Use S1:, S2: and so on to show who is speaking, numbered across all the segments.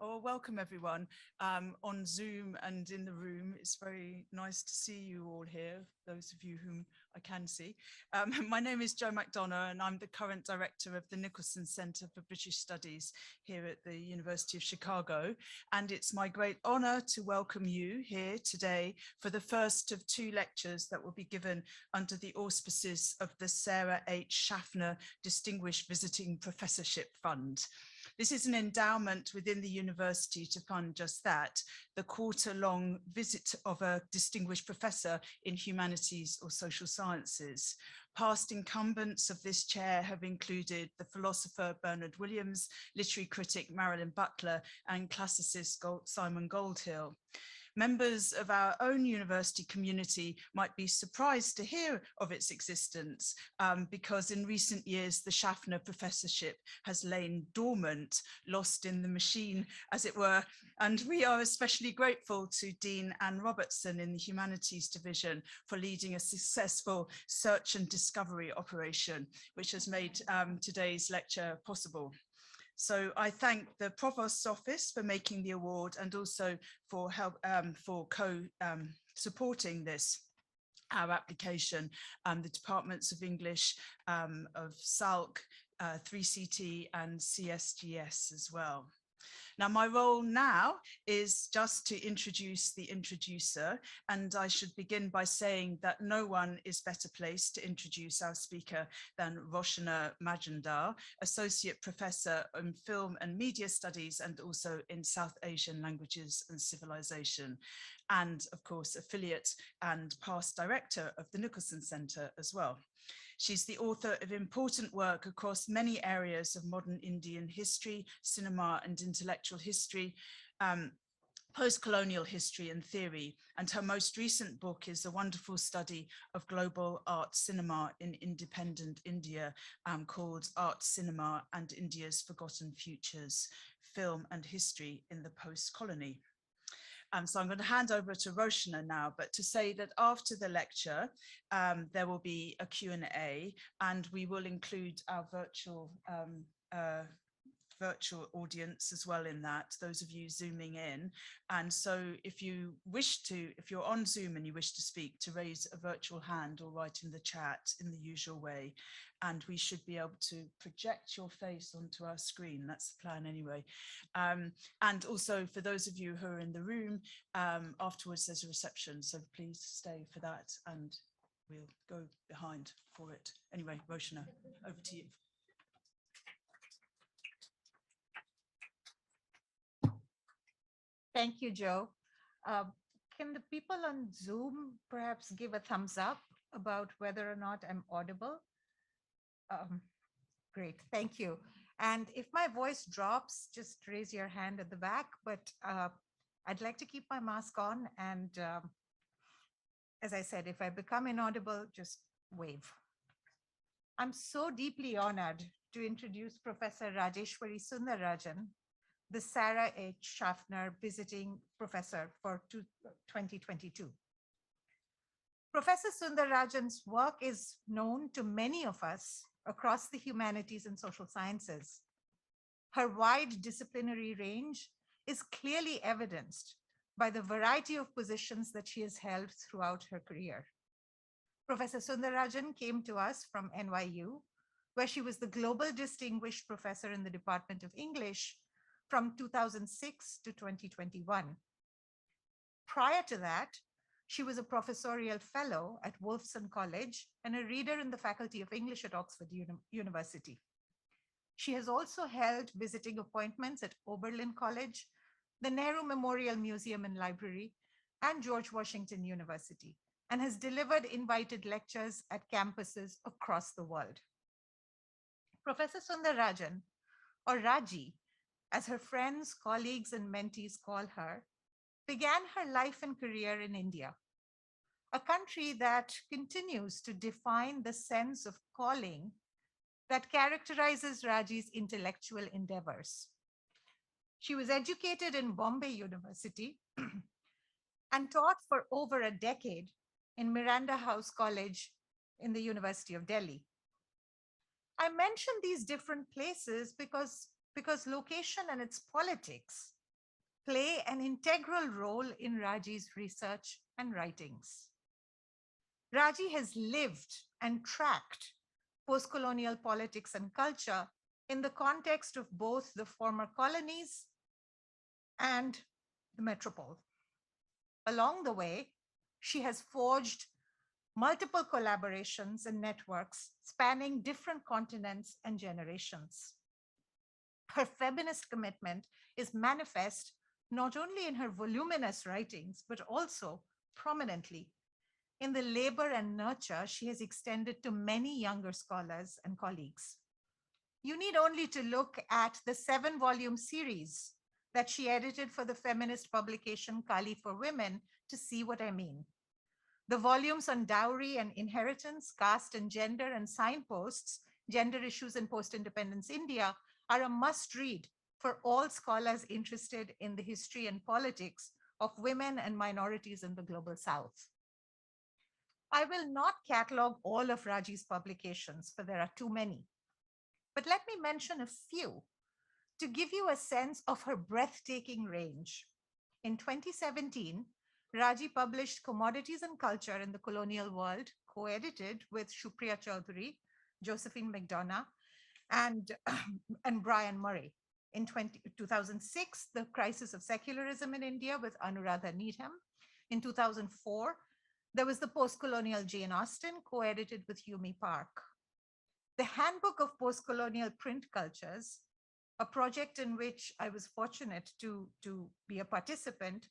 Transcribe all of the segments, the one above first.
S1: Oh, welcome everyone on Zoom and in the room. It's very nice to see you all here, those of you whom I can see. My name is Jo McDonough and I'm the current director of the Nicholson Centre for British Studies here at the University of Chicago. And it's my great honour to welcome you here today for the first of two lectures that will be given under the auspices of the Sarah H. Schaffner Distinguished Visiting Professorship Fund. This is an endowment within the university to fund just that, the quarter-long visit of a distinguished professor in humanities or social sciences. Past incumbents of this chair have included the philosopher Bernard Williams, literary critic Marilyn Butler, and classicist Simon Goldhill. Members of our own university community might be surprised to hear of its existence because in recent years, the Schaffner Professorship has lain dormant, lost in the machine, as it were. And we are especially grateful to Dean Anne Robertson in the Humanities Division for leading a successful search and discovery operation, which has made today's lecture possible. So I thank the Provost's Office for making the award and also for help for supporting this, our application, the Departments of English of SALC, 3CT and CSGS as well. Now, my role now is just to introduce the introducer, and I should begin by saying that no one is better placed to introduce our speaker than Roshana Majumdar, Associate Professor in Film and Media Studies and also in South Asian Languages and Civilization, and of course, affiliate and past director of the Nicholson Centre as well. She's the author of important work across many areas of modern Indian history, cinema and intellectual history, post-colonial history and theory. And her most recent book is a wonderful study of global art cinema in independent India called Art Cinema and India's Forgotten Futures, Film and History in the Post-Colony. So I'm going to hand over to Roshana now, but to say that after the lecture, there will be a Q&A and we will include our virtual audience as well in that, those of you zooming in. And so if you're on Zoom and you wish to speak, to raise a virtual hand or write in the chat in the usual way. And we should be able to project your face onto our screen. That's the plan anyway. And also for those of you who are in the room, afterwards there's a reception. So please stay for that and we'll go behind for it. Anyway, Roshana, over to you.
S2: Thank you, Jo. Can the people on Zoom perhaps give a thumbs up about whether or not I'm audible? Great, thank you. And if my voice drops, just raise your hand at the back, but I'd like to keep my mask on. And as I said, if I become inaudible, just wave. I'm so deeply honored to introduce Professor Rajeswari Sunder Rajan, the Sarah H. Schaffner Visiting Professor for 2022. Professor Sunder Rajan's work is known to many of us across the humanities and social sciences. Her wide disciplinary range is clearly evidenced by the variety of positions that she has held throughout her career. Professor Sunder Rajan came to us from NYU, where she was the Global Distinguished Professor in the Department of English from 2006 to 2021. Prior to that, she was a professorial fellow at Wolfson College and a reader in the Faculty of English at Oxford University. She has also held visiting appointments at Oberlin College, the Nehru Memorial Museum and Library, and George Washington University, and has delivered invited lectures at campuses across the world. Professor Sunder Rajan, or Raji, as her friends, colleagues, and mentees call her, began her life and career in India, a country that continues to define the sense of calling that characterizes Raji's intellectual endeavors. She was educated in Bombay University and taught for over a decade in Miranda House College in the University of Delhi. I mention these different places because location and its politics play an integral role in Raji's research and writings. Raji has lived and tracked post-colonial politics and culture in the context of both the former colonies and the metropole. Along the way, she has forged multiple collaborations and networks spanning different continents and generations. Her feminist commitment is manifest not only in her voluminous writings, but also prominently in the labor and nurture she has extended to many younger scholars and colleagues. You need only to look at the 7-volume series that she edited for the feminist publication Kali for Women to see what I mean. The volumes on dowry and inheritance, caste and gender, and signposts, gender issues in post-independence India, are a must-read for all scholars interested in the history and politics of women and minorities in the global South. I will not catalog all of Raji's publications, for there are too many. But let me mention a few to give you a sense of her breathtaking range. In 2017, Raji published Commodities and Culture in the Colonial World, co-edited with Shupriya Chaudhary, Josephine McDonough, and Brian Murray. In 2006, The Crisis of Secularism in India with Anuradha Needham. In 2004, there was the Post-Colonial Jane Austen, co-edited with Yumi Park. The Handbook of Post-Colonial Print Cultures, a project in which I was fortunate to be a participant,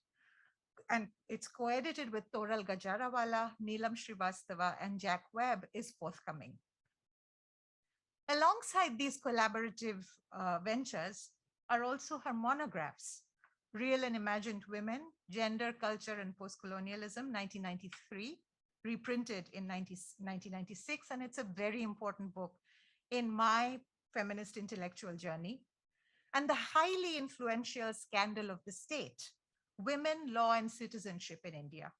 S2: and it's co-edited with Toral Gajarawala, Neelam Srivastava, and Jack Webb, is forthcoming. Alongside these collaborative ventures are also her monographs, Real and Imagined Women, Gender, Culture, and Postcolonialism, 1993, reprinted in 1996, and it's a very important book in my feminist intellectual journey. And the highly influential Scandal of the State, Women, Law, and Citizenship in India.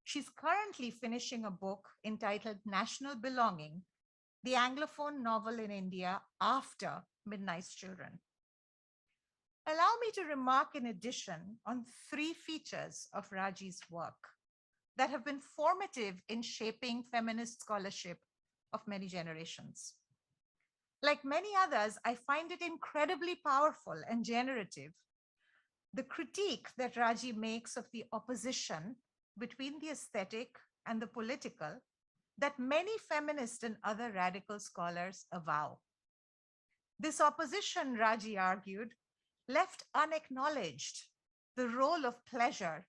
S2: She's currently finishing a book entitled National Belonging, the Anglophone novel in India after Midnight's Children. Allow me to remark in addition on 3 features of Raji's work that have been formative in shaping feminist scholarship of many generations. Like many others, I find it incredibly powerful and generative, the critique that Raji makes of the opposition between the aesthetic and the political that many feminist and other radical scholars avow. This opposition, Raji argued, left unacknowledged the role of pleasure,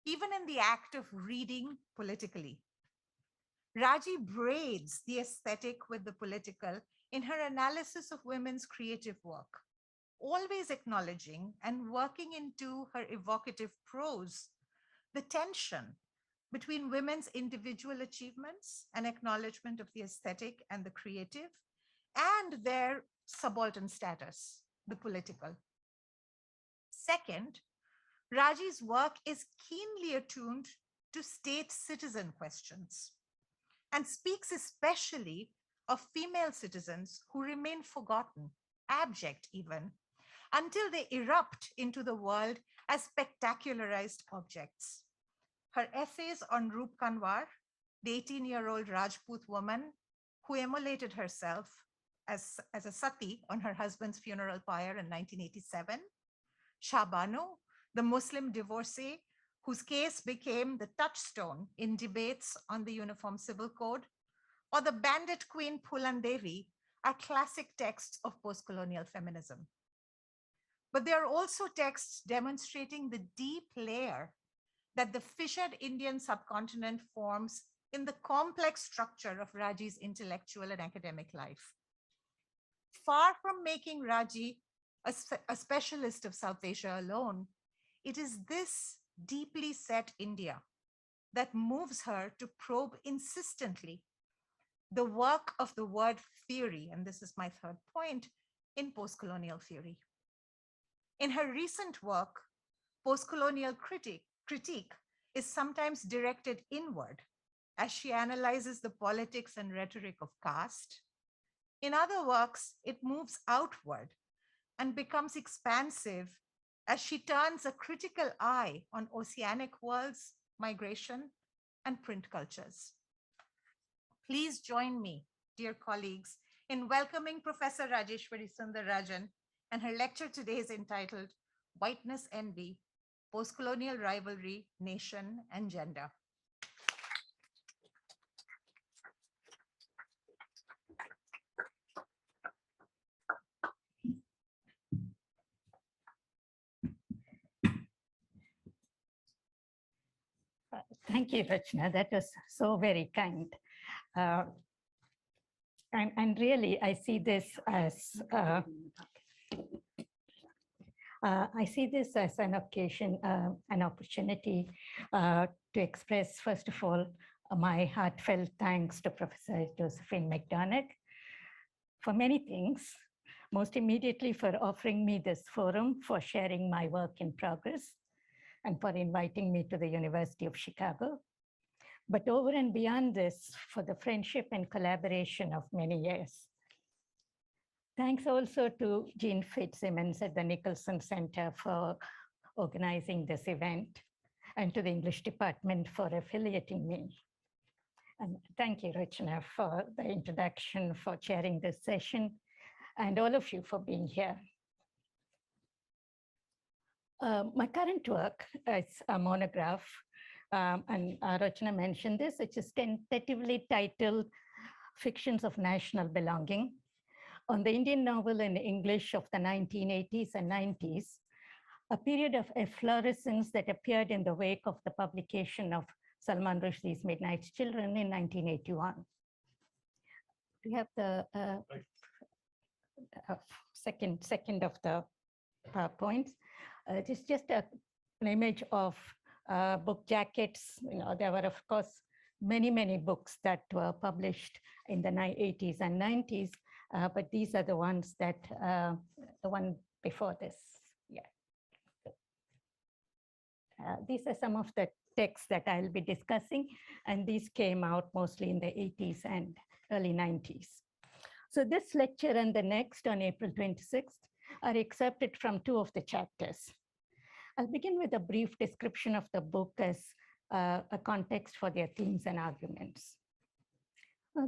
S2: even in the act of reading politically. Raji braids the aesthetic with the political in her analysis of women's creative work, always acknowledging and working into her evocative prose the tension between women's individual achievements and acknowledgement of the aesthetic and the creative, and their subaltern status, the political. Second, Raji's work is keenly attuned to state citizen questions and speaks especially of female citizens who remain forgotten, abject even, until they erupt into the world as spectacularized objects. Her essays on Roop Kanwar, the 18-year-old Rajput woman who immolated herself as a sati on her husband's funeral pyre in 1987, Shah Banu, the Muslim divorcee whose case became the touchstone in debates on the Uniform Civil Code, or the bandit queen Phulan Devi, are classic texts of post-colonial feminism. But there are also texts demonstrating the deep layer that the fissured Indian subcontinent forms in the complex structure of Raji's intellectual and academic life. Far from making Raji a specialist of South Asia alone, it is this deeply set India that moves her to probe insistently the work of the word theory, and this is my third point, in post-colonial theory. In her recent work, Post-Colonial Critique is sometimes directed inward as she analyzes the politics and rhetoric of caste. In other works, it moves outward and becomes expansive as she turns a critical eye on oceanic worlds, migration, and print cultures. Please join me, dear colleagues, in welcoming Professor Rajeswari Sunder Rajan, and her lecture today is entitled Whiteness Envy, Postcolonial Rivalry, Nation, and Gender.
S3: Thank you, Rachna. That was so very kind. Uh, and really, I see this as an occasion, an opportunity to express, first of all, my heartfelt thanks to Professor Josephine McDonagh for many things, most immediately for offering me this forum for sharing my work in progress and for inviting me to the University of Chicago. But over and beyond this, for the friendship and collaboration of many years. Thanks also to Jean Fitzsimmons at the Nicholson Center for organizing this event, and to the English department for affiliating me. And thank you, Rachna, for the introduction, for chairing this session, and all of you for being here. My current work is a monograph, and Rachna mentioned this, which is tentatively titled Fictions of National Belonging, on the Indian novel in English of the 1980s and 90s, a period of efflorescence that appeared in the wake of the publication of Salman Rushdie's Midnight Children in 1981. We have the second of the PowerPoints. It is just an image of book jackets. You know, there were, of course, many books that were published in the 80s and 90s, but these are the ones that, the one before this, yeah. These are some of the texts that I'll be discussing, and these came out mostly in the 80s and early 90s. So this lecture and the next on April 26th are excerpted from two of the chapters. I'll begin with a brief description of the book as a context for their themes and arguments.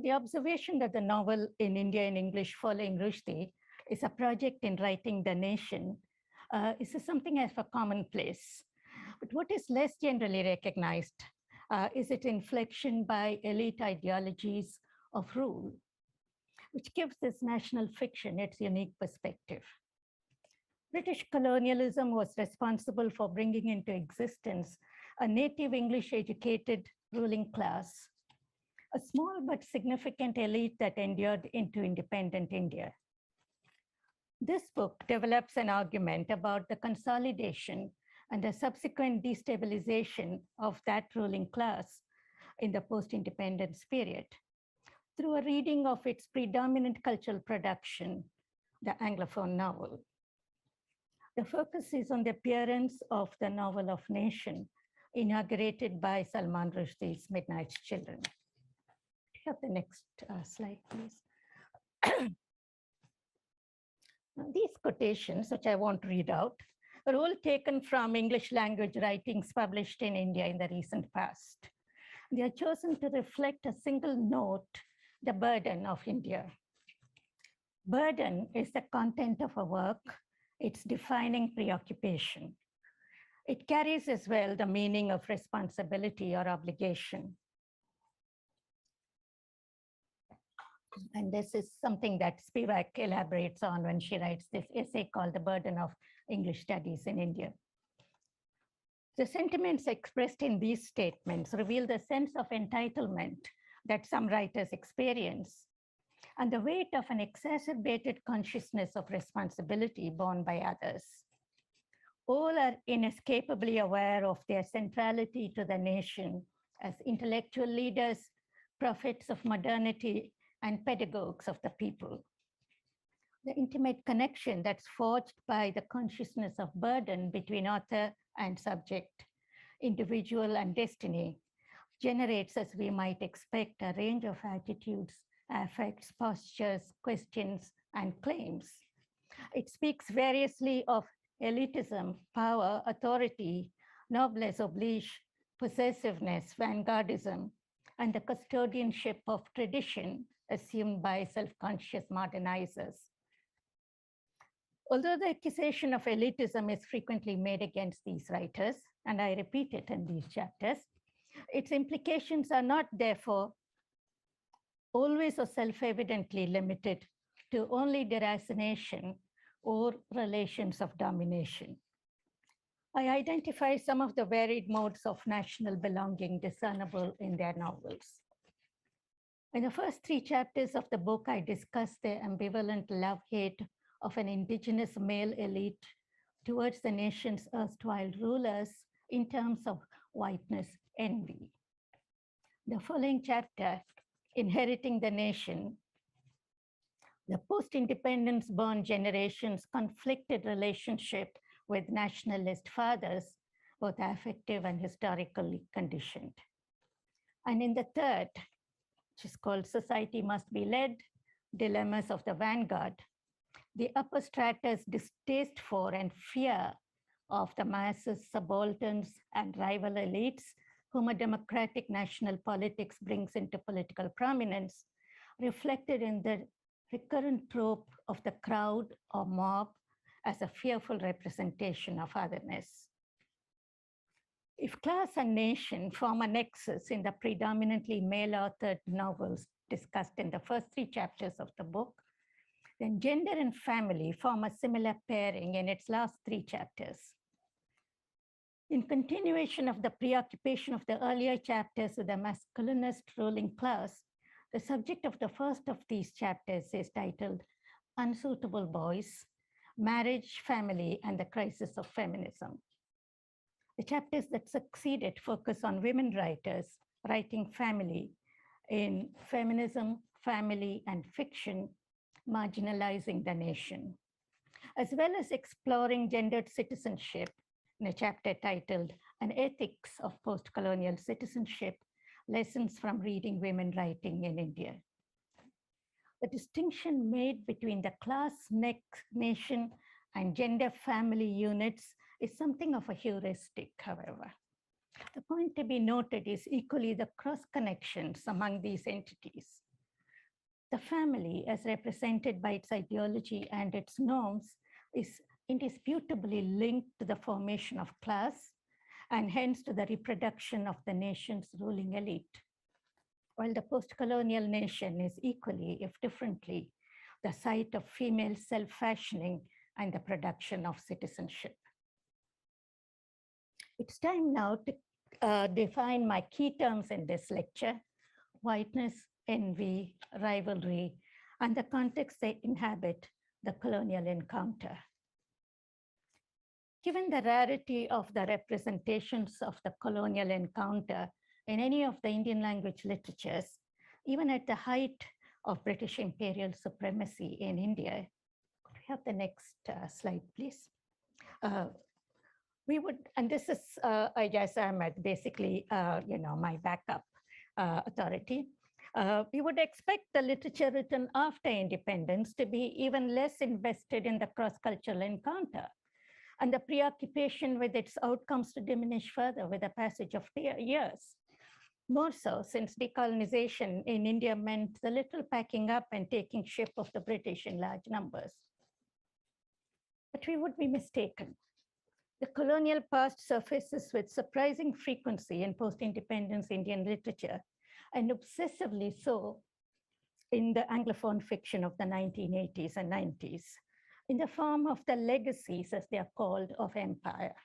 S3: The observation that the novel in India in English following Rushdie is a project in writing the nation is something of a commonplace. But what is less generally recognized is its inflection by elite ideologies of rule, which gives this national fiction its unique perspective. British colonialism was responsible for bringing into existence a native English-educated ruling class, a small but significant elite that endured into independent India. This book develops an argument about the consolidation and the subsequent destabilization of that ruling class in the post-independence period through a reading of its predominant cultural production, the Anglophone novel. The focus is on the appearance of the novel of nation, inaugurated by Salman Rushdie's Midnight Children. Have the next slide, please. These quotations, which I won't read out, are all taken from English language writings published in India in the recent past. They are chosen to reflect a single note, the burden of India. Burden is the content of a work, its defining preoccupation. It carries as well the meaning of responsibility or obligation. And this is something that Spivak elaborates on when she writes this essay called The Burden of English Studies in India. The sentiments expressed in these statements reveal the sense of entitlement that some writers experience and the weight of an exacerbated consciousness of responsibility borne by others. All are inescapably aware of their centrality to the nation as intellectual leaders, prophets of modernity, and pedagogues of the people. The intimate connection that's forged by the consciousness of burden between author and subject, individual and destiny, generates, as we might expect, a range of attitudes, affects, postures, questions, and claims. It speaks variously of elitism, power, authority, noblesse oblige, possessiveness, vanguardism, and the custodianship of tradition assumed by self-conscious modernizers. Although the accusation of elitism is frequently made against these writers, and I repeat it in these chapters, its implications are not therefore always or self-evidently limited to only deracination or relations of domination. I identify some of the varied modes of national belonging discernible in their novels. In the first 3 chapters of the book, I discuss the ambivalent love-hate of an indigenous male elite towards the nation's erstwhile rulers in terms of whiteness envy. The following chapter, Inheriting the Nation, the post-independence born generation's conflicted relationship with nationalist fathers, both affective and historically conditioned. And in the third, which is called Society Must Be Led, Dilemmas of the Vanguard, the upper strata's distaste for and fear of the masses, subalterns, and rival elites whom a democratic national politics brings into political prominence, reflected in the recurrent trope of the crowd or mob as a fearful representation of otherness. If class and nation form a nexus in the predominantly male-authored novels discussed in the first 3 chapters of the book, then gender and family form a similar pairing in its last 3 chapters. In continuation of the preoccupation of the earlier chapters with the masculinist ruling class, the subject of the first of these chapters is titled Unsuitable Boys, Marriage, Family, and the Crisis of Feminism. The chapters that succeeded focus on women writers writing family in feminism, family, and fiction, marginalizing the nation, as well as exploring gendered citizenship in a chapter titled An Ethics of Post-Colonial Citizenship, Lessons from Reading Women Writing in India. The distinction made between the class, nation, and gender family units is something of a heuristic, however. The point to be noted is equally the cross connections among these entities. The family, as represented by its ideology and its norms, is indisputably linked to the formation of class and hence to the reproduction of the nation's ruling elite. While the post-colonial nation is equally, if differently, the site of female self-fashioning and the production of citizenship. It's time now to define my key terms in this lecture: whiteness, envy, rivalry, and the context they inhabit, the colonial encounter. Given the rarity of the representations of the colonial encounter in any of the Indian language literatures, even at the height of British imperial supremacy in India, could we have the next slide, please? We would, and this is, I guess I'm at basically, my backup authority. We would expect the literature written after independence to be even less invested in the cross-cultural encounter, and the preoccupation with its outcomes to diminish further with the passage of years. More so, since decolonization in India meant the little packing up and taking ship of the British in large numbers. But we would be mistaken. The colonial past surfaces with surprising frequency in post-independence Indian literature, and obsessively so in the Anglophone fiction of the 1980s and 90s, in the form of the legacies, as they are called, of empire.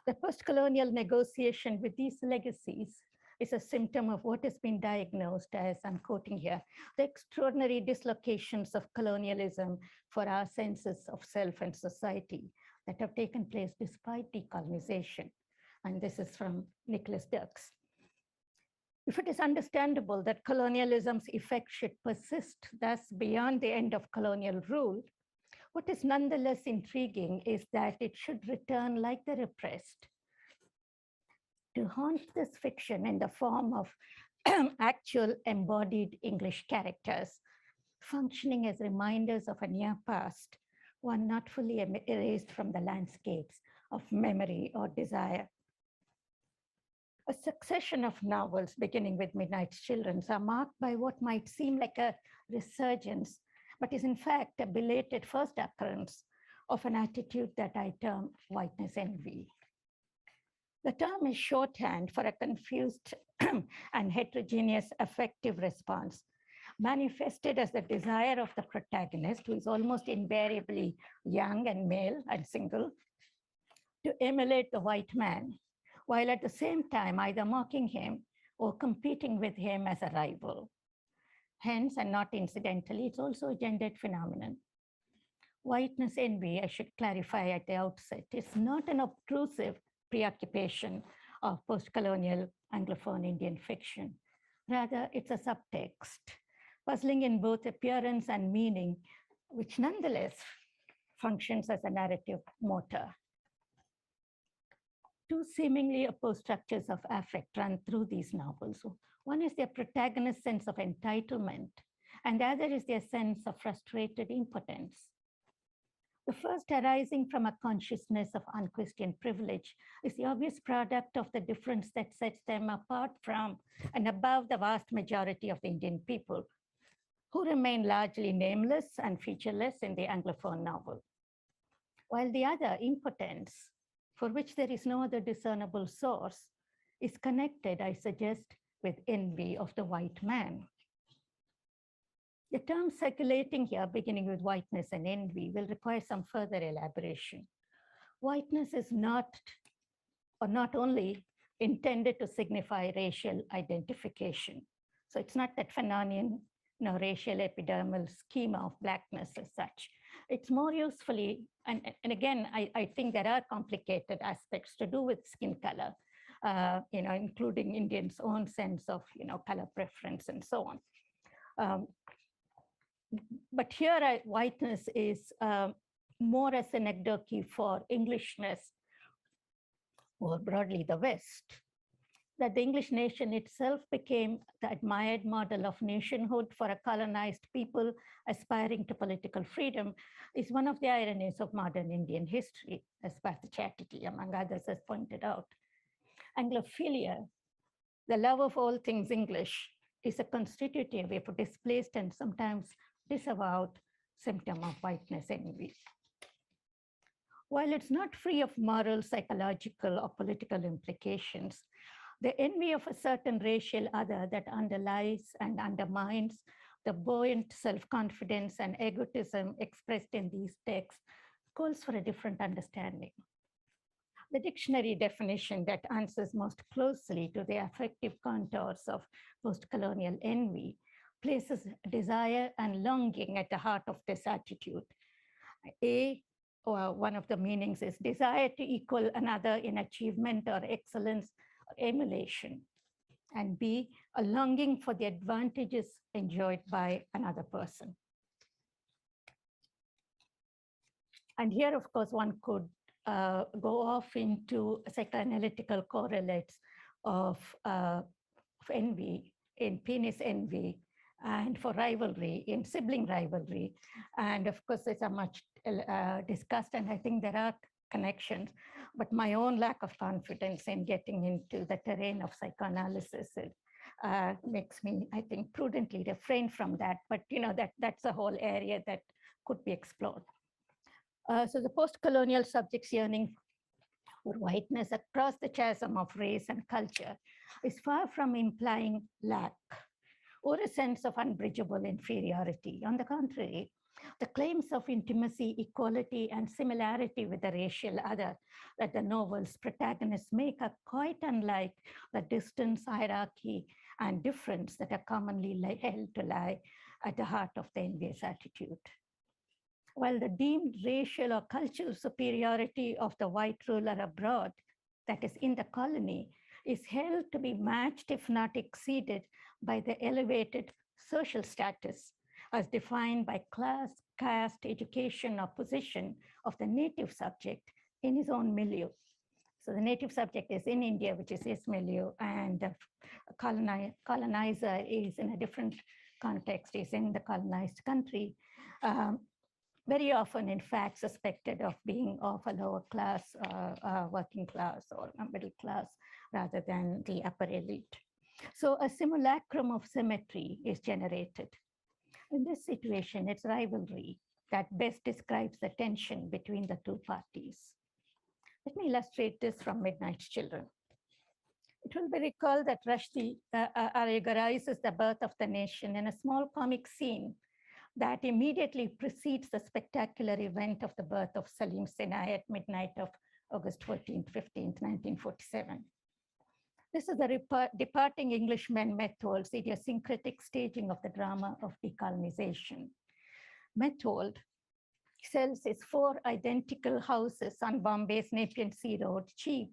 S3: The post-colonial negotiation with these legacies is a symptom of what has been diagnosed as, I'm quoting here, the extraordinary dislocations of colonialism for our senses of self and society that have taken place despite decolonization. And this is from Nicholas Dirks. If it is understandable that colonialism's effect should persist thus beyond the end of colonial rule, what is nonetheless intriguing is that it should return like the repressed to haunt this fiction in the form of actual embodied English characters, functioning as reminders of a near past one not fully erased from the landscapes of memory or desire. A succession of novels, beginning with Midnight Children, are marked by what might seem like a resurgence, but is in fact a belated first occurrence of an attitude that I term whiteness envy. The term is shorthand for a confused and heterogeneous affective response, manifested as the desire of the protagonist, who is almost invariably young and male and single, to emulate the white man, while at the same time either mocking him or competing with him as a rival. Hence, and not incidentally, it's also a gendered phenomenon. Whiteness envy, I should clarify at the outset, is not an obtrusive preoccupation of post-colonial Anglophone Indian fiction. Rather, it's a subtext, puzzling in both appearance and meaning, which nonetheless functions as a narrative motor. Two seemingly opposed structures of affect run through these novels. One is their protagonist's sense of entitlement, and the other is their sense of frustrated impotence. The first, arising from a consciousness of unquestioned privilege, is the obvious product of the difference that sets them apart from and above the vast majority of the Indian people, who remain largely nameless and featureless in the Anglophone novel. While the other, impotence, for which there is no other discernible source, is connected, I suggest, with envy of the white man. The terms circulating here, beginning with whiteness and envy, will require some further elaboration. Whiteness is not only intended to signify racial identification. So it's not that Fanonian racial epidermal schema of blackness as such. It's more usefully, and again, I think there are complicated aspects to do with skin color, including Indians' own sense of color preference and so on. But here, whiteness is more as an anecdote for Englishness, or broadly the West, that the English nation itself became the admired model of nationhood for a colonized people aspiring to political freedom, is one of the ironies of modern Indian history, as Partha Chatterjee, among others, has pointed out. Anglophilia, the love of all things English, is a constitutive, if displaced and sometimes disavowed, symptom of whiteness envy. While it's not free of moral, psychological, or political implications, the envy of a certain racial other that underlies and undermines the buoyant self-confidence and egotism expressed in these texts calls for a different understanding. The dictionary definition that answers most closely to the affective contours of post-colonial envy places desire and longing at the heart of this attitude. One of the meanings is desire to equal another in achievement or excellence or emulation. And B, a longing for the advantages enjoyed by another person. And here, of course, one could go off into psychoanalytical correlates of envy, in penis envy, and for rivalry, in sibling rivalry. And of course, these are much discussed, and I think there are connections, but my own lack of confidence in getting into the terrain of psychoanalysis makes me, I think, prudently refrain from that. But that's a whole area that could be explored. So the post-colonial subject's yearning for whiteness across the chasm of race and culture is far from implying lack or a sense of unbridgeable inferiority. On the contrary, the claims of intimacy, equality, and similarity with the racial other that the novel's protagonists make are quite unlike the distance, hierarchy, and difference that are commonly held to lie at the heart of the envious attitude. While the deemed racial or cultural superiority of the white ruler abroad, that is in the colony, is held to be matched, if not exceeded, by the elevated social status as defined by class, caste, education, or position of the native subject in his own milieu. So the native subject is in India, which is his milieu, and the colonizer is in a different context, is in the colonized country. very often, in fact, suspected of being of a lower class, working class, or a middle class, rather than the upper elite. So a simulacrum of symmetry is generated. In this situation, it's rivalry that best describes the tension between the two parties. Let me illustrate this from Midnight Children. It will be recalled that Rushdie allegorizes the birth of the nation in a small comic scene that immediately precedes the spectacular event of the birth of Salim Sinai at midnight of August 14th, 15th, 1947. This is the departing Englishman Methold's idiosyncratic staging of the drama of decolonization. Methold sells his 4 identical houses on Bombay's Nepean Sea Road cheap,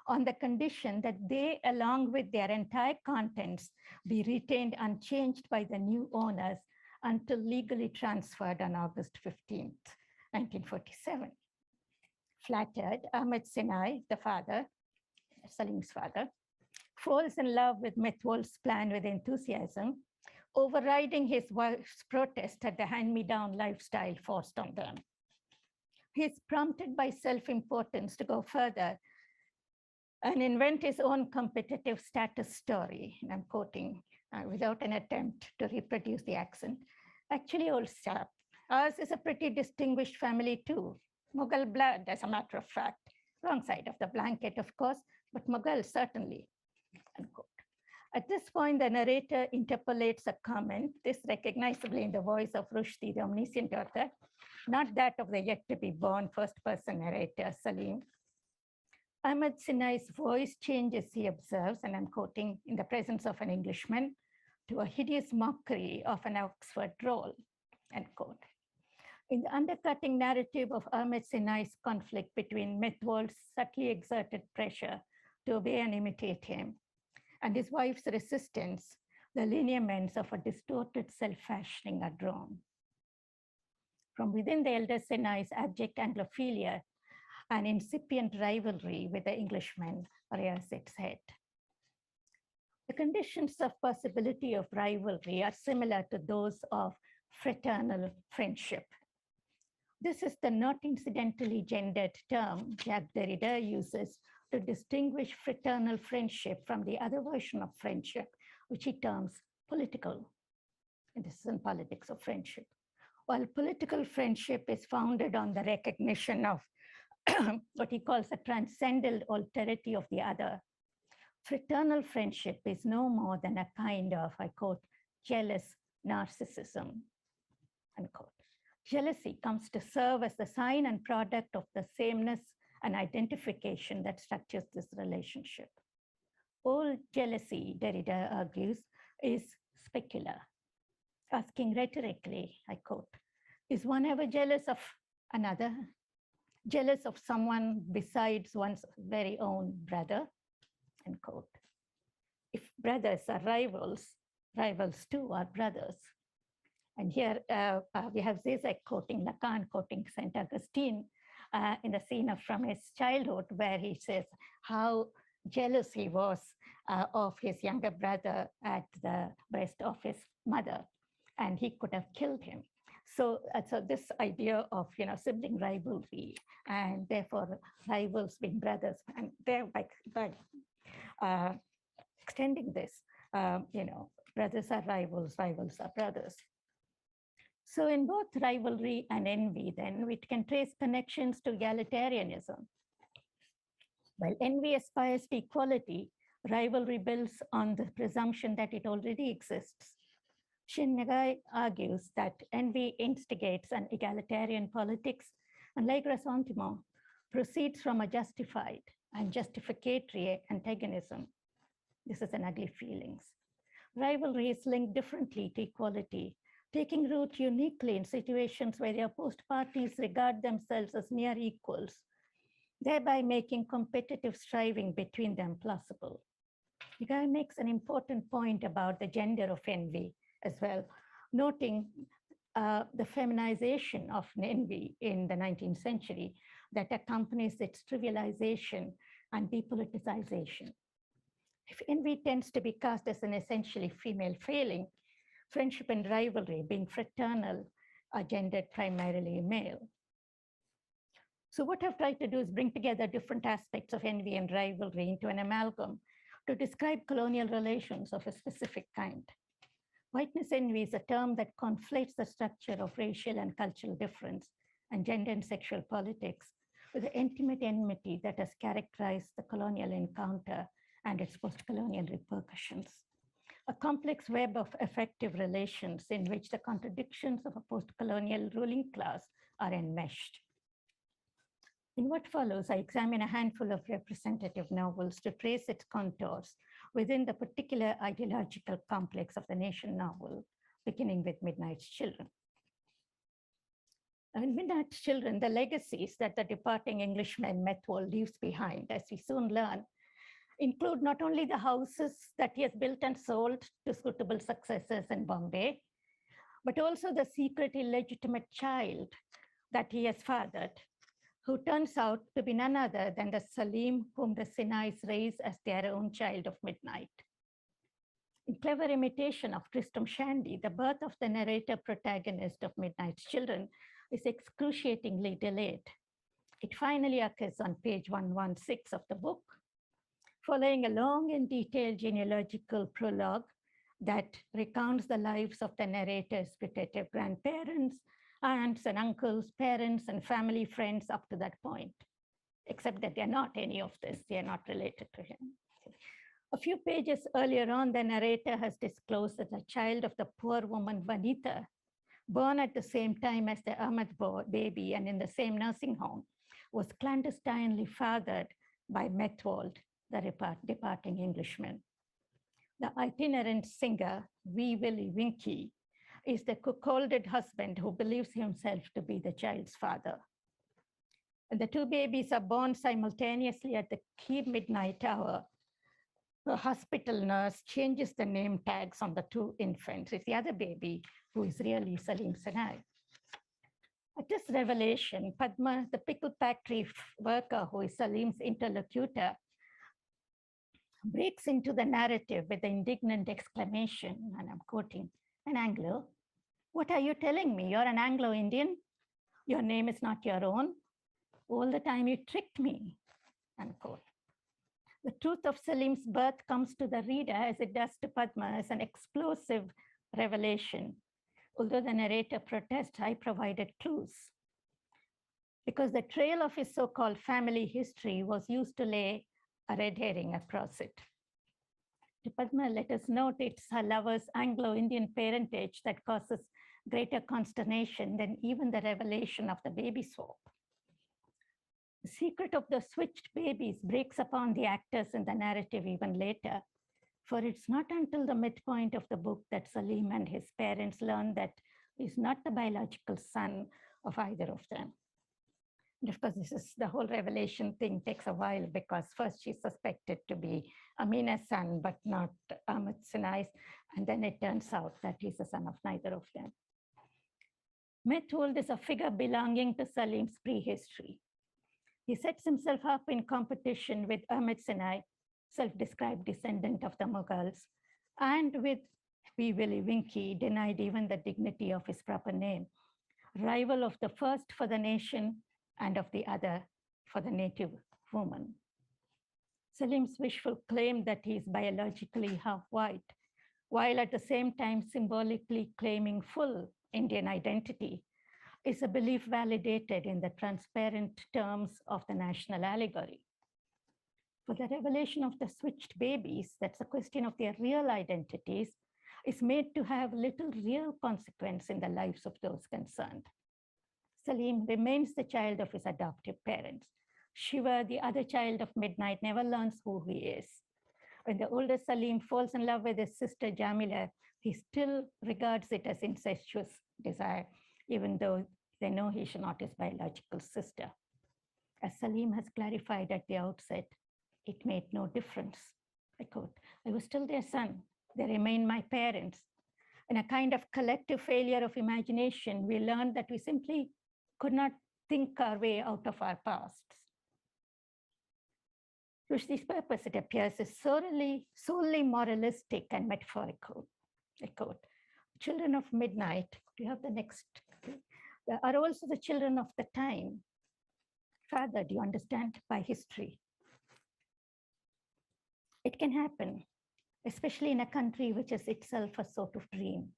S3: on the condition that they, along with their entire contents, be retained unchanged by the new owners until legally transferred on August 15th, 1947. Flattered, Ahmed Sinai, the father, Salim's father, falls in love with Methold's plan with enthusiasm, overriding his wife's protest at the hand-me-down lifestyle forced on them. He is prompted by self-importance to go further and invent his own competitive status story. And I'm quoting without an attempt to reproduce the accent. Actually, old chap, ours is a pretty distinguished family too. Mughal blood, as a matter of fact. Wrong side of the blanket, of course, but Mughal certainly. Unquote. At this point, the narrator interpolates a comment, this recognizably in the voice of Rushdie, the omniscient author, not that of the yet-to-be-born first-person narrator, Salim. Ahmed Sinai's voice changes, he observes, and I'm quoting, in the presence of an Englishman, to a hideous mockery of an Oxford role, end quote. In the undercutting narrative of Ahmed Sinai's conflict between Methold's subtly exerted pressure to obey and imitate him, and his wife's resistance, the lineaments of a distorted self-fashioning are drawn. From within the elder Sinai's abject Anglophilia, an incipient rivalry with the Englishman rears its head. The conditions of possibility of rivalry are similar to those of fraternal friendship. This is the not incidentally gendered term Jacques Derrida uses to distinguish fraternal friendship from the other version of friendship, which he terms political. And this is in politics of friendship. While political friendship is founded on the recognition of what he calls the transcendent alterity of the other, fraternal friendship is no more than a kind of, I quote, jealous narcissism, unquote. Jealousy comes to serve as the sign and product of the sameness and identification that structures this relationship. All jealousy, Derrida argues, is specular, asking rhetorically, I quote, is one ever jealous of another? Jealous of someone besides one's very own brother, end quote. If brothers are rivals, rivals too are brothers. And here we have Zizek quoting Lacan, quoting St. Augustine in the scene from his childhood, where he says how jealous he was of his younger brother at the breast of his mother, and he could have killed him. So this idea of sibling rivalry, and therefore rivals being brothers, and thereby by extending this, brothers are rivals, rivals are brothers. So in both rivalry and envy, then, we can trace connections to egalitarianism. While envy aspires to equality, rivalry builds on the presumption that it already exists. Shin Nagai argues that envy instigates an egalitarian politics, and like ressentiment, proceeds from a justified and justificatory antagonism. This is an ugly feelings. Rivalry is linked differently to equality, taking root uniquely in situations where the opposed parties regard themselves as near equals, thereby making competitive striving between them plausible. The guy makes an important point about the gender of envy as well, noting the feminization of envy in the 19th century that accompanies its trivialization and depoliticization. If envy tends to be cast as an essentially female failing, friendship and rivalry, being fraternal, are gendered primarily male. So what I've tried to do is bring together different aspects of envy and rivalry into an amalgam to describe colonial relations of a specific kind. Whiteness envy is a term that conflates the structure of racial and cultural difference and gender and sexual politics with the intimate enmity that has characterized the colonial encounter and its post-colonial repercussions. A complex web of affective relations in which the contradictions of a post-colonial ruling class are enmeshed. In what follows, I examine a handful of representative novels to trace its contours within the particular ideological complex of the nation novel, beginning with Midnight's Children. In Midnight's Children, the legacies that the departing Englishman Methwold leaves behind, as we soon learn, include not only the houses that he has built and sold to suitable successors in Bombay, but also the secret illegitimate child that he has fathered, who turns out to be none other than the Salim whom the Sinais raise as their own child of midnight. In clever imitation of Tristram Shandy, the birth of the narrator protagonist of Midnight's Children is excruciatingly delayed. It finally occurs on page 116 of the book, following a long and detailed genealogical prologue that recounts the lives of the narrator's putative grandparents, aunts and uncles, parents and family friends up to that point, except that they're not any of this, they're not related to him. A few pages earlier on, the narrator has disclosed that the child of the poor woman Vanita, born at the same time as the Ahmed baby and in the same nursing home, was clandestinely fathered by Methwold, the departing Englishman. The itinerant singer, Wee Willie Winkie, is the cuckolded husband who believes himself to be the child's father. And the two babies are born simultaneously at the key midnight hour. The hospital nurse changes the name tags on the two infants. It's the other baby who is really Salim Sinai. At this revelation, Padma, the pickle factory worker who is Salim's interlocutor, breaks into the narrative with the indignant exclamation, and I'm quoting, "An Anglo? What are you telling me? You're an Anglo-Indian? Your name is not your own? All the time you tricked me," unquote. The truth of Salim's birth comes to the reader as it does to Padma as an explosive revelation. Although the narrator protests, I provided clues, because the trail of his so-called family history was used to lay a red herring across it. To Padma, let us note it's her lover's Anglo-Indian parentage that causes greater consternation than even the revelation of the baby swap. The secret of the switched babies breaks upon the actors in the narrative even later, for it's not until the midpoint of the book that Salim and his parents learn that he's not the biological son of either of them. And of course, this is the whole revelation thing takes a while, because first she's suspected to be Amina's son, but not Ahmed Sinai's. And then it turns out that he's the son of neither of them. Methwold is a figure belonging to Salim's prehistory. He sets himself up in competition with Ahmed Sinai, self-described descendant of the Mughals, and with Wee Willie Winkie, denied even the dignity of his proper name, rival of the first for the nation and of the other for the native woman. Salim's wishful claim that he is biologically half white, while at the same time symbolically claiming full Indian identity, is a belief validated in the transparent terms of the national allegory. For the revelation of the switched babies, that's a question of their real identities, is made to have little real consequence in the lives of those concerned. Salim remains the child of his adoptive parents. Shiva, the other child of midnight, never learns who he is. When the older Salim falls in love with his sister Jamila, he still regards it as incestuous desire, even though they know he is not his biological sister. As Salim has clarified at the outset, it made no difference. I quote, "I was still their son. They remain my parents." In a kind of collective failure of imagination, we learned that we simply could not think our way out of our pasts. Rushdie's purpose, it appears, is solely moralistic and metaphorical. I quote, "Children of midnight," do you have the next page? They are also the children of the time. Father, do you understand? By history. It can happen, especially in a country which is itself a sort of dream.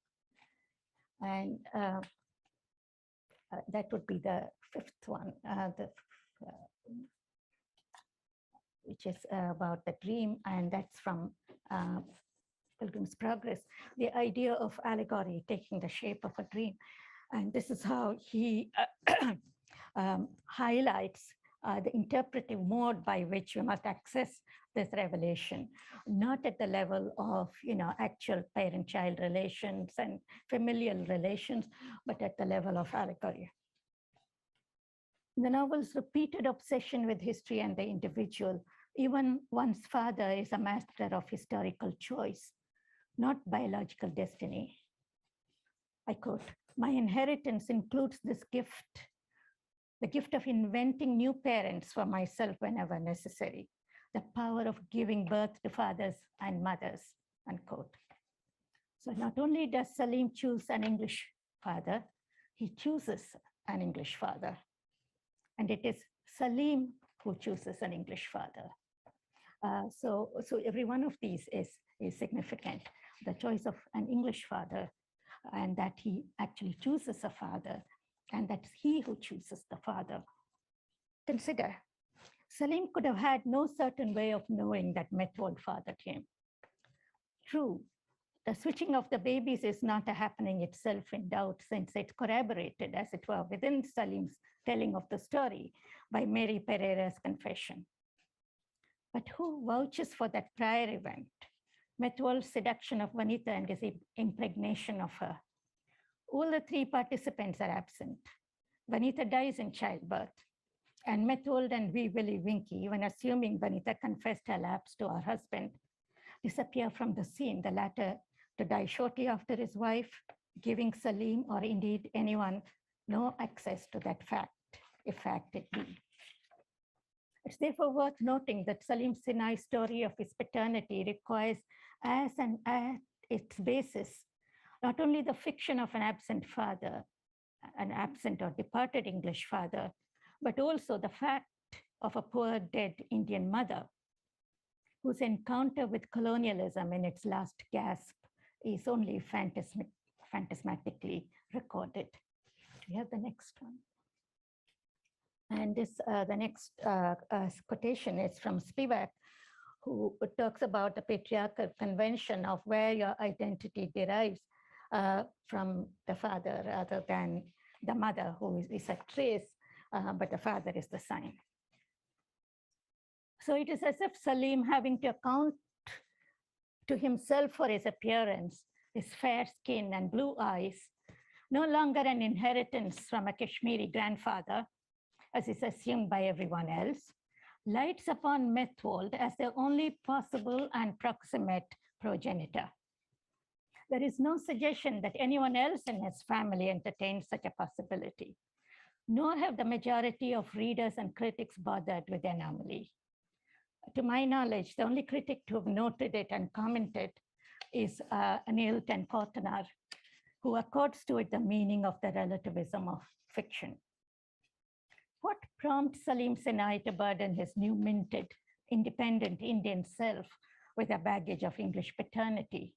S3: And that would be the fifth one, which is about the dream, and that's from Pilgrim's Progress, the idea of allegory taking the shape of a dream. And this is how he highlights the interpretive mode by which we must access this revelation, not at the level of actual parent-child relations and familial relations, but at the level of allegory. The novel's repeated obsession with history and the individual, even one's father, is a master of historical choice, not biological destiny. I quote, "My inheritance includes this gift, the gift of inventing new parents for myself whenever necessary, the power of giving birth to fathers and mothers," unquote. So not only does Salim choose an English father, he chooses an English father. And it is Salim who chooses an English father. So every one of these is significant. The choice of an English father, and that he actually chooses a father, and that's he who chooses the father. Consider, Salim could have had no certain way of knowing that Methwold fathered him. True, the switching of the babies is not a happening itself in doubt, since it's corroborated, as it were, within Salim's telling of the story by Mary Pereira's confession. But who vouches for that prior event? Methwold's seduction of Vanita and his impregnation of her. All the three participants are absent. Vanita dies in childbirth, and Methwold and Wee Willie Winky, even assuming Vanita confessed her lapse to her husband, disappear from the scene, the latter to die shortly after his wife, giving Salim, or indeed anyone, no access to that fact, if fact it be. It's therefore worth noting that Salim Sinai's story of his paternity requires as at its basis not only the fiction of an absent father, an absent or departed English father, but also the fact of a poor dead Indian mother whose encounter with colonialism in its last gasp is only phantasmatically recorded. We have the next one. And this, the next quotation is from Spivak, who talks about the patriarchal convention of where your identity derives from the father rather than the mother, who is a trace, but the father is the sign. So it is as if Salim, having to account to himself for his appearance, his fair skin and blue eyes, no longer an inheritance from a Kashmiri grandfather, as is assumed by everyone else, lights upon Methwold as the only possible and proximate progenitor. There is no suggestion that anyone else in his family entertained such a possibility, nor have the majority of readers and critics bothered with the anomaly. To my knowledge, the only critic to have noted it and commented is Anil Tenkotanar, who accords to it the meaning of the relativism of fiction. What prompts Salim Sinai to burden his new minted, independent Indian self with a baggage of English paternity?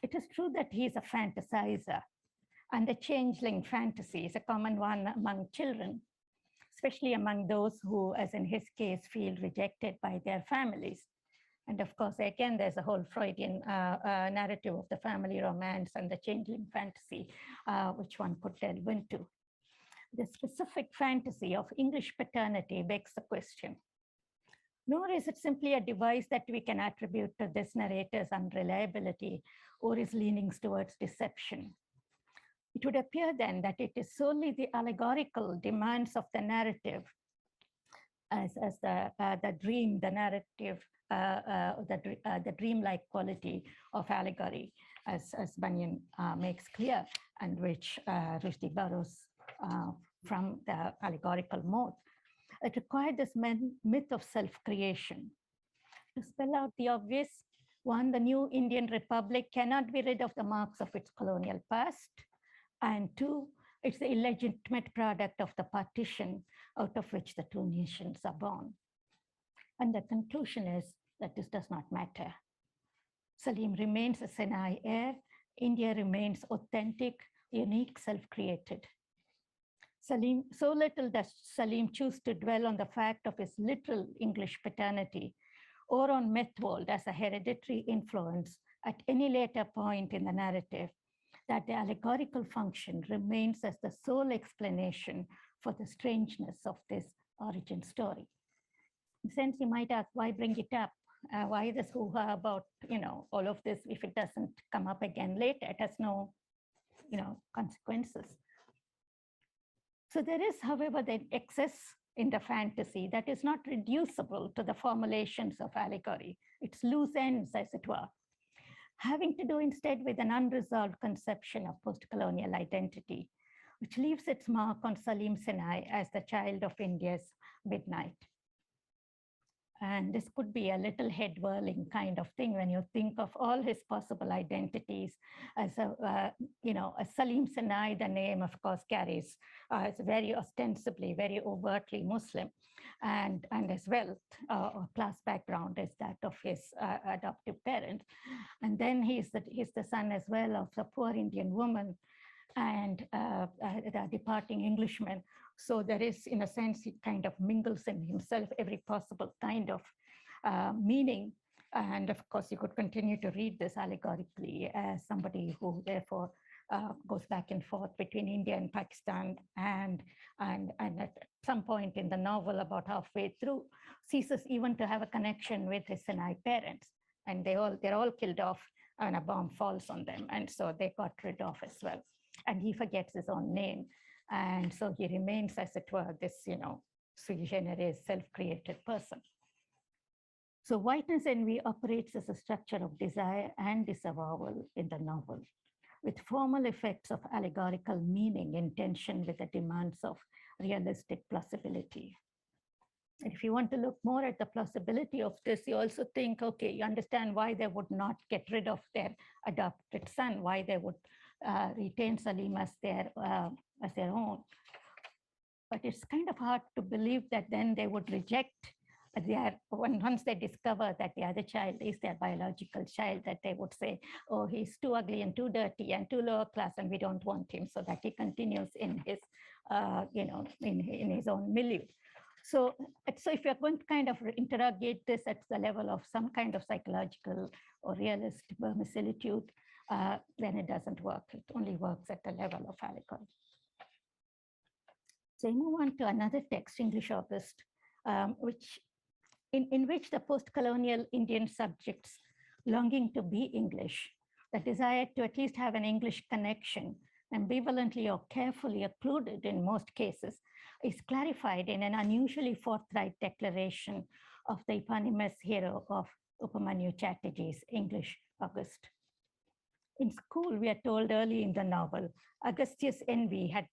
S3: It is true that he is a fantasizer, and the changeling fantasy is a common one among children, especially among those who, as in his case, feel rejected by their families. And of course, again, there's a whole Freudian narrative of the family romance and the changeling fantasy, which one could delve into. The specific fantasy of English paternity begs the question. Nor is it simply a device that we can attribute to this narrator's unreliability or his leanings towards deception. It would appear then that it is solely the allegorical demands of the narrative as the dream, the narrative, the dreamlike quality of allegory, as Bunyan makes clear, and which Rushdie borrows from the allegorical mode. It required this myth of self-creation. To spell out the obvious, one, the new Indian Republic cannot be rid of the marks of its colonial past, and two, It's the illegitimate product of the partition out of which the two nations are born. And the conclusion is that this does not matter. Salim remains a Sinai heir. India remains authentic, unique, self-created. Salim, so little does Salim choose to dwell on the fact of his literal English paternity or on Methwold as a hereditary influence at any later point in the narrative, that the allegorical function remains as the sole explanation for the strangeness of this origin story. In a sense, you might ask, why bring it up? Why this hoo-ha about, all of this if it doesn't come up again later? It has no, consequences. So there is, however, the excess in the fantasy that is not reducible to the formulations of allegory. It's loose ends, as it were, having to do instead with an unresolved conception of post-colonial identity, which leaves its mark on Salim Sinai as the child of India's midnight. And this could be a little head whirling kind of thing when you think of all his possible identities as a Salim Sinai, the name, of course, carries, it's very ostensibly, very overtly Muslim, and his wealth or class background is that of his adoptive parents. And then he's the son as well of a poor Indian woman and the departing Englishman. So there is, in a sense, he kind of mingles in himself every possible kind of meaning. And of course, you could continue to read this allegorically as somebody who therefore goes back and forth between India and Pakistan, and at some point in the novel, about halfway through, ceases even to have a connection with his Sinai parents. And they're all killed off and a bomb falls on them. And so they got rid of as well. And he forgets his own name. And so he remains, as it were, this, sui generis, self-created person. So Whiteness envy operates as a structure of desire and disavowal in the novel, with formal effects of allegorical meaning in tension with the demands of realistic plausibility. And if you want to look more at the plausibility of this, you also think, okay, you understand why they would not get rid of their adopted son, why they would retain Salim as their own. But it's kind of hard to believe that then they would reject once they discover that the other child is their biological child, that they would say, oh, he's too ugly and too dirty and too lower class, and we don't want him, so that he continues in his, in his own milieu. So if you're going to kind of interrogate this at the level of some kind of psychological or realist vermicelitude, then it doesn't work. It only works at the level of allegory. So I move on to another text, English August, in which the post-colonial Indian subjects longing to be English, the desire to at least have an English connection, ambivalently or carefully occluded in most cases, is clarified in an unusually forthright declaration of the eponymous hero of Upamanyu Chatterjee's English August. In school, we are told early in the novel, Agastya's envy had,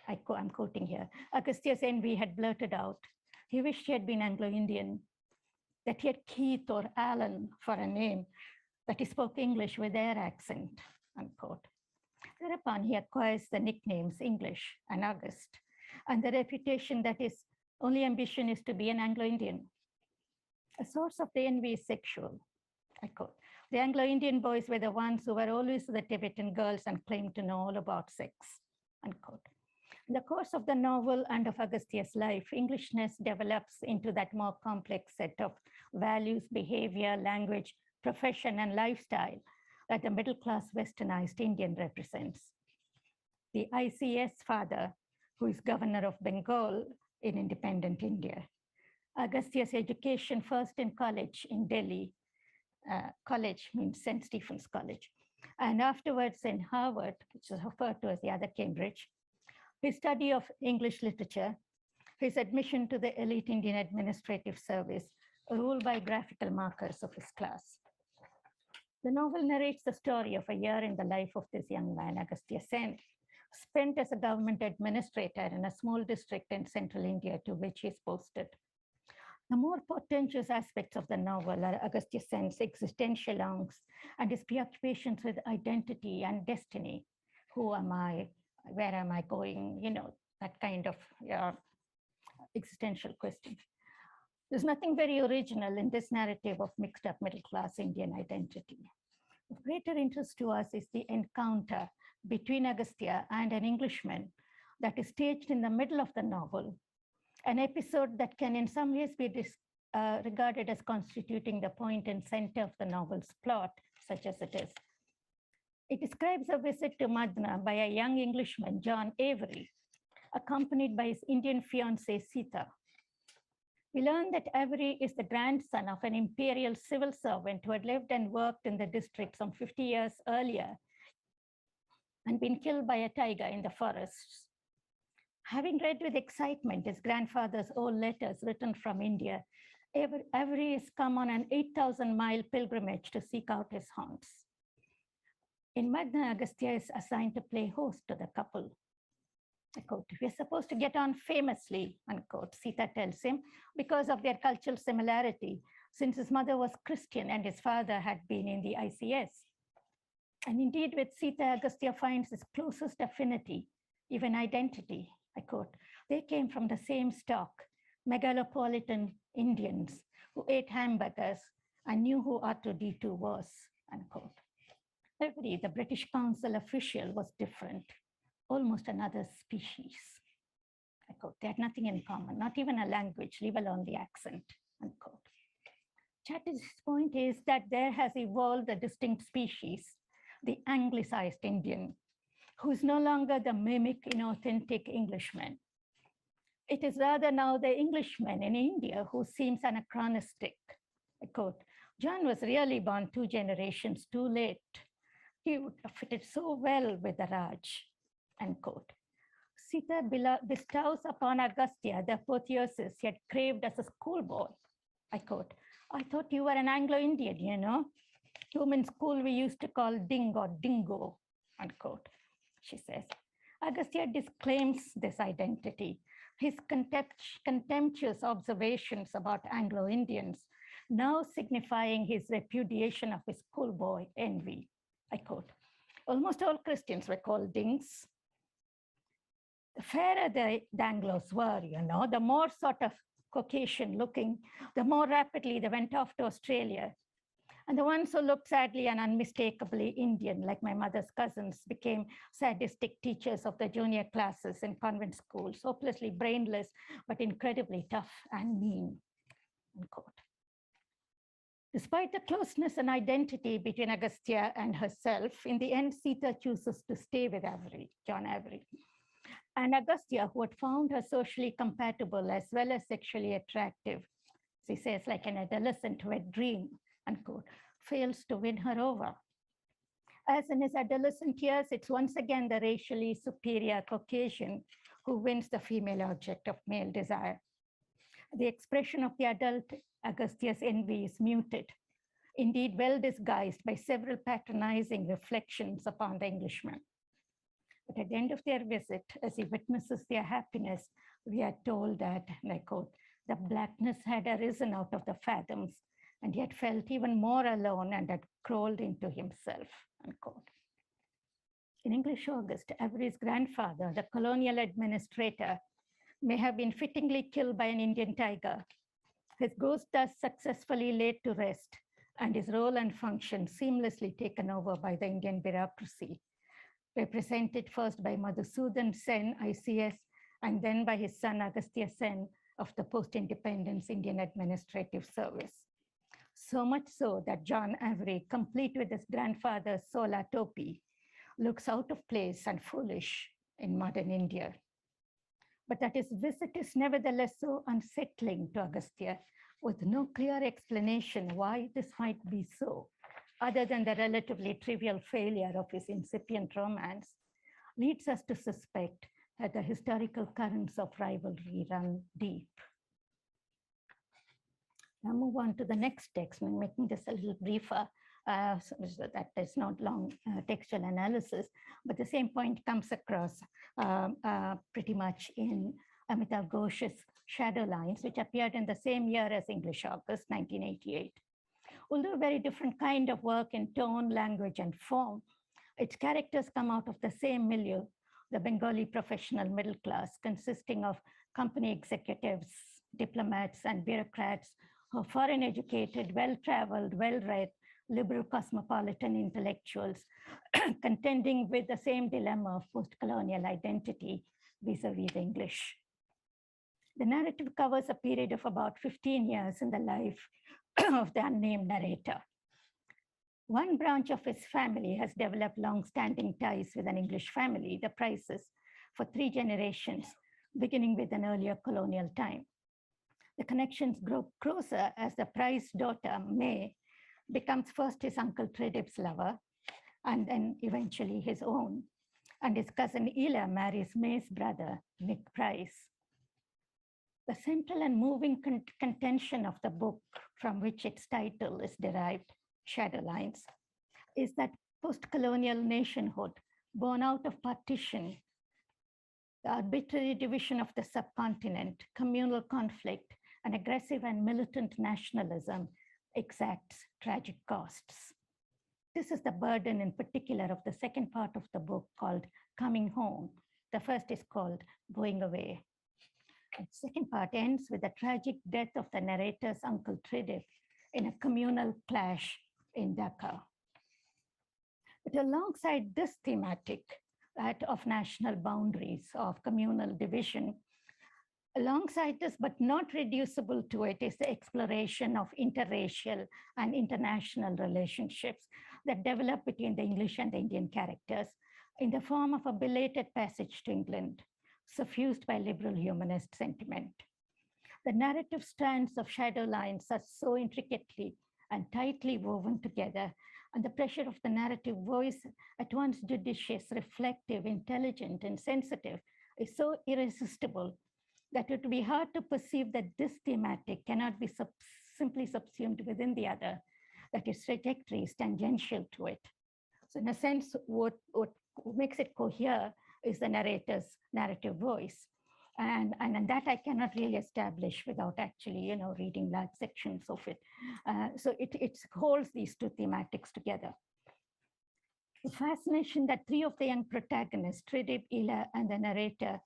S3: I'm quoting here, Agastya's envy had blurted out, he wished he had been Anglo-Indian, that he had Keith or Alan for a name, that he spoke English with their accent, unquote. Thereupon, he acquires the nicknames English and August, and the reputation that his only ambition is to be an Anglo-Indian. A source of the envy is sexual, I quote. The Anglo-Indian boys were the ones who were always with the Tibetan girls and claimed to know all about sex, unquote. In the course of the novel and of Agastya's life, Englishness develops into that more complex set of values, behavior, language, profession, and lifestyle that the middle-class westernized Indian represents. The ICS father, who is governor of Bengal in independent India. Agastya's education first in college in Delhi. College means St. Stephen's College. And afterwards in Harvard, which is referred to as the other Cambridge. His study of English literature, his admission to the elite Indian administrative service, ruled by graphical markers of his class. The novel narrates the story of a year in the life of this young man, Agastya Sen, spent as a government administrator in a small district in central India to which he is posted. The more portentous aspects of the novel are Agastya Sen's existential angst and his preoccupations with identity and destiny. Who am I? Where am I going? That kind of existential question. There's nothing very original in this narrative of mixed up middle class Indian identity. Of greater interest to us is the encounter between Agastya and an Englishman that is staged in the middle of the novel, an episode that can in some ways be regarded as constituting the point and center of the novel's plot, such as it is. It describes a visit to Madna by a young Englishman, John Avery, accompanied by his Indian fiancée, Sita. We learn that Avery is the grandson of an imperial civil servant who had lived and worked in the district some 50 years earlier and been killed by a tiger in the forests. Having read with excitement his grandfather's old letters written from India, Avery has come on an 8,000-mile pilgrimage to seek out his haunts. In Magna, Agastya is assigned to play host to the couple. I quote, "We are supposed to get on famously," unquote, Sita tells him, because of their cultural similarity, since his mother was Christian and his father had been in the ICS. And indeed, with Sita, Agastya finds his closest affinity, even identity. I quote, "They came from the same stock, megalopolitan Indians who ate hamburgers and knew who R2D2 was," unquote. Every, the British Council official, was different, almost another species. I quote, "They had nothing in common, not even a language, leave alone the accent," unquote. Chatterjee's point is that there has evolved a distinct species, the anglicized Indian, who is no longer the mimic, inauthentic Englishman. It is rather now the Englishman in India who seems anachronistic. I quote, "John was really born 2 generations too late. He would have fitted so well with the Raj," unquote. Sita bestows upon Agastya the apotheosis he had craved as a schoolboy. I quote, "I thought you were an Anglo-Indian, whom in school we used to call Ding or Dingo," unquote, she says. Agastya disclaims this identity. His contemptuous observations about Anglo-Indians now signifying his repudiation of his schoolboy envy. I quote, "Almost all Christians were called Dings. The fairer the Anglos were, the more sort of Caucasian looking, the more rapidly they went off to Australia. And the ones who looked sadly and unmistakably Indian, like my mother's cousins, became sadistic teachers of the junior classes in convent schools, hopelessly brainless, but incredibly tough and mean," unquote. Despite the closeness and identity between Agastya and herself, in the end, Sita chooses to stay with John Avery. And Agastya, who had found her socially compatible as well as sexually attractive, she says, like an adolescent wet dream, unquote, fails to win her over. As in his adolescent years, it's once again the racially superior Caucasian who wins the female object of male desire. The expression of the adult Agastya's envy is muted, indeed well disguised by several patronizing reflections upon the Englishman. But at the end of their visit, as he witnesses their happiness, we are told that, and I quote, "The blackness had arisen out of the fathoms, and he had felt even more alone and had crawled into himself," unquote. In English August, Avery's grandfather, the colonial administrator, may have been fittingly killed by an Indian tiger. His ghost thus successfully laid to rest, and his role and function seamlessly taken over by the Indian bureaucracy, represented first by Madhusudan Sen, ICS, and then by his son Agastya Sen of the post-independence Indian Administrative Service. So much so that John Avery, complete with his grandfather's sola topi, looks out of place and foolish in modern India. But that his visit is nevertheless so unsettling to Agastya, with no clear explanation why this might be so, other than the relatively trivial failure of his incipient romance, leads us to suspect that the historical currents of rivalry run deep. Now move on to the next text, making this a little briefer, so that there's not long textual analysis, but the same point comes across pretty much in Amitav Ghosh's Shadow Lines, which appeared in the same year as English August, 1988. Although a very different kind of work in tone, language, and form, its characters come out of the same milieu, the Bengali professional middle class, consisting of company executives, diplomats, and bureaucrats who are foreign educated, well-traveled, well-read, liberal cosmopolitan intellectuals, contending with the same dilemma of post-colonial identity vis-a-vis the English. The narrative covers a period of about 15 years in the life of the unnamed narrator. One branch of his family has developed long-standing ties with an English family, the Prices, for 3 generations, beginning with an earlier colonial time. The connections grow closer as the Price daughter, May, becomes first his uncle Tredip's lover, and then eventually his own. And his cousin Ela marries May's brother, Nick Price. The central and moving contention of the book, from which its title is derived, Shadowlines, is that post-colonial nationhood, born out of partition, the arbitrary division of the subcontinent, communal conflict, and aggressive and militant nationalism exacts tragic costs. This is the burden in particular of the second part of the book called Coming Home. The first is called Going Away. The second part ends with the tragic death of the narrator's uncle Tredip in a communal clash in Dhaka. But alongside this thematic, that of national boundaries, of communal division, alongside this, but not reducible to it, is the exploration of interracial and international relationships that develop between the English and the Indian characters in the form of a belated passage to England, suffused by liberal humanist sentiment. The narrative strands of Shadowlines are so intricately and tightly woven together, and the pressure of the narrative voice, at once judicious, reflective, intelligent, and sensitive, is so irresistible that it would be hard to perceive that this thematic cannot be simply subsumed within the other, that its trajectory is tangential to it. So in a sense, what makes it cohere is the narrator's narrative voice. And that I cannot really establish without actually, reading large sections of it. So it holds these 2 thematics together. The fascination that 3 of the young protagonists, Tredip, Ela, and the narrator,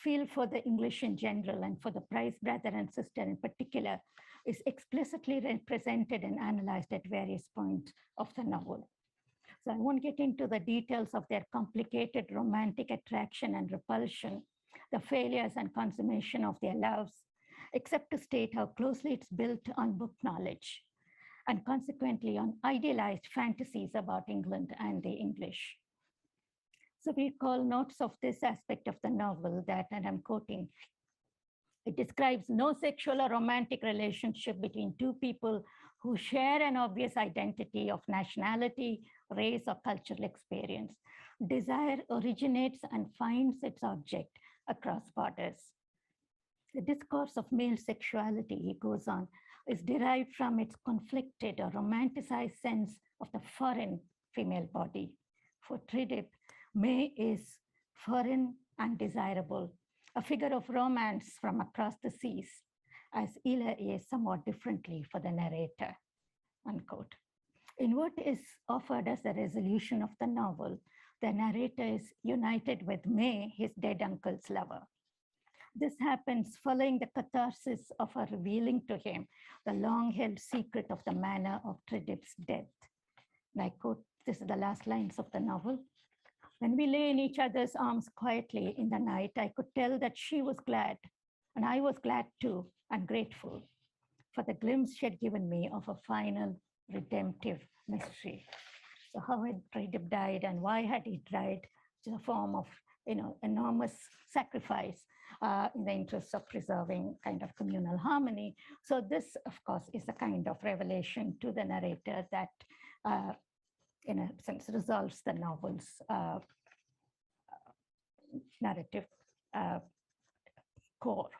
S3: feel for the English in general and for the Price brother and sister in particular is explicitly represented and analyzed at various points of the novel. So I won't get into the details of their complicated romantic attraction and repulsion, the failures and consummation of their loves, except to state how closely it's built on book knowledge and consequently on idealized fantasies about England and the English. So we call notes of this aspect of the novel that, and I'm quoting, it describes no sexual or romantic relationship between 2 people who share an obvious identity of nationality, race, or cultural experience. Desire originates and finds its object across borders. The discourse of male sexuality, he goes on, is derived from its conflicted or romanticized sense of the foreign female body. For Tredip, May is foreign and desirable, a figure of romance from across the seas, as Ela is somewhat differently for the narrator, unquote. In what is offered as the resolution of the novel, the narrator is united with May, his dead uncle's lover. This happens following the catharsis of her revealing to him the long-held secret of the manner of Tredip's death. And I quote, this is the last lines of the novel. When we lay in each other's arms quietly in the night, I could tell that she was glad, and I was glad too, and grateful for the glimpse she had given me of a final redemptive mystery. So how had Tredip died and why had he died? It's a form of enormous sacrifice in the interest of preserving kind of communal harmony. So this, of course, is a kind of revelation to the narrator that in a sense resolves the novel's narrative core.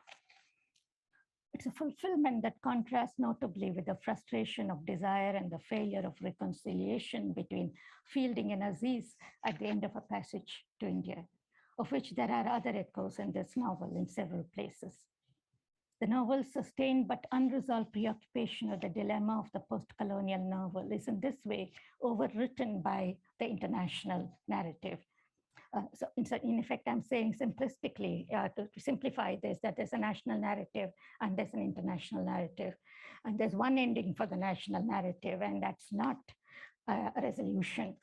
S3: It's a fulfillment that contrasts notably with the frustration of desire and the failure of reconciliation between Fielding and Aziz at the end of a passage to India, of which there are other echoes in this novel in several places. The novel's sustained but unresolved preoccupation with the dilemma of the post-colonial novel is in this way overwritten by the international narrative. So in effect, I'm saying simplistically, to simplify this, that there's a national narrative and there's an international narrative. And there's one ending for the national narrative, and that's not a resolution.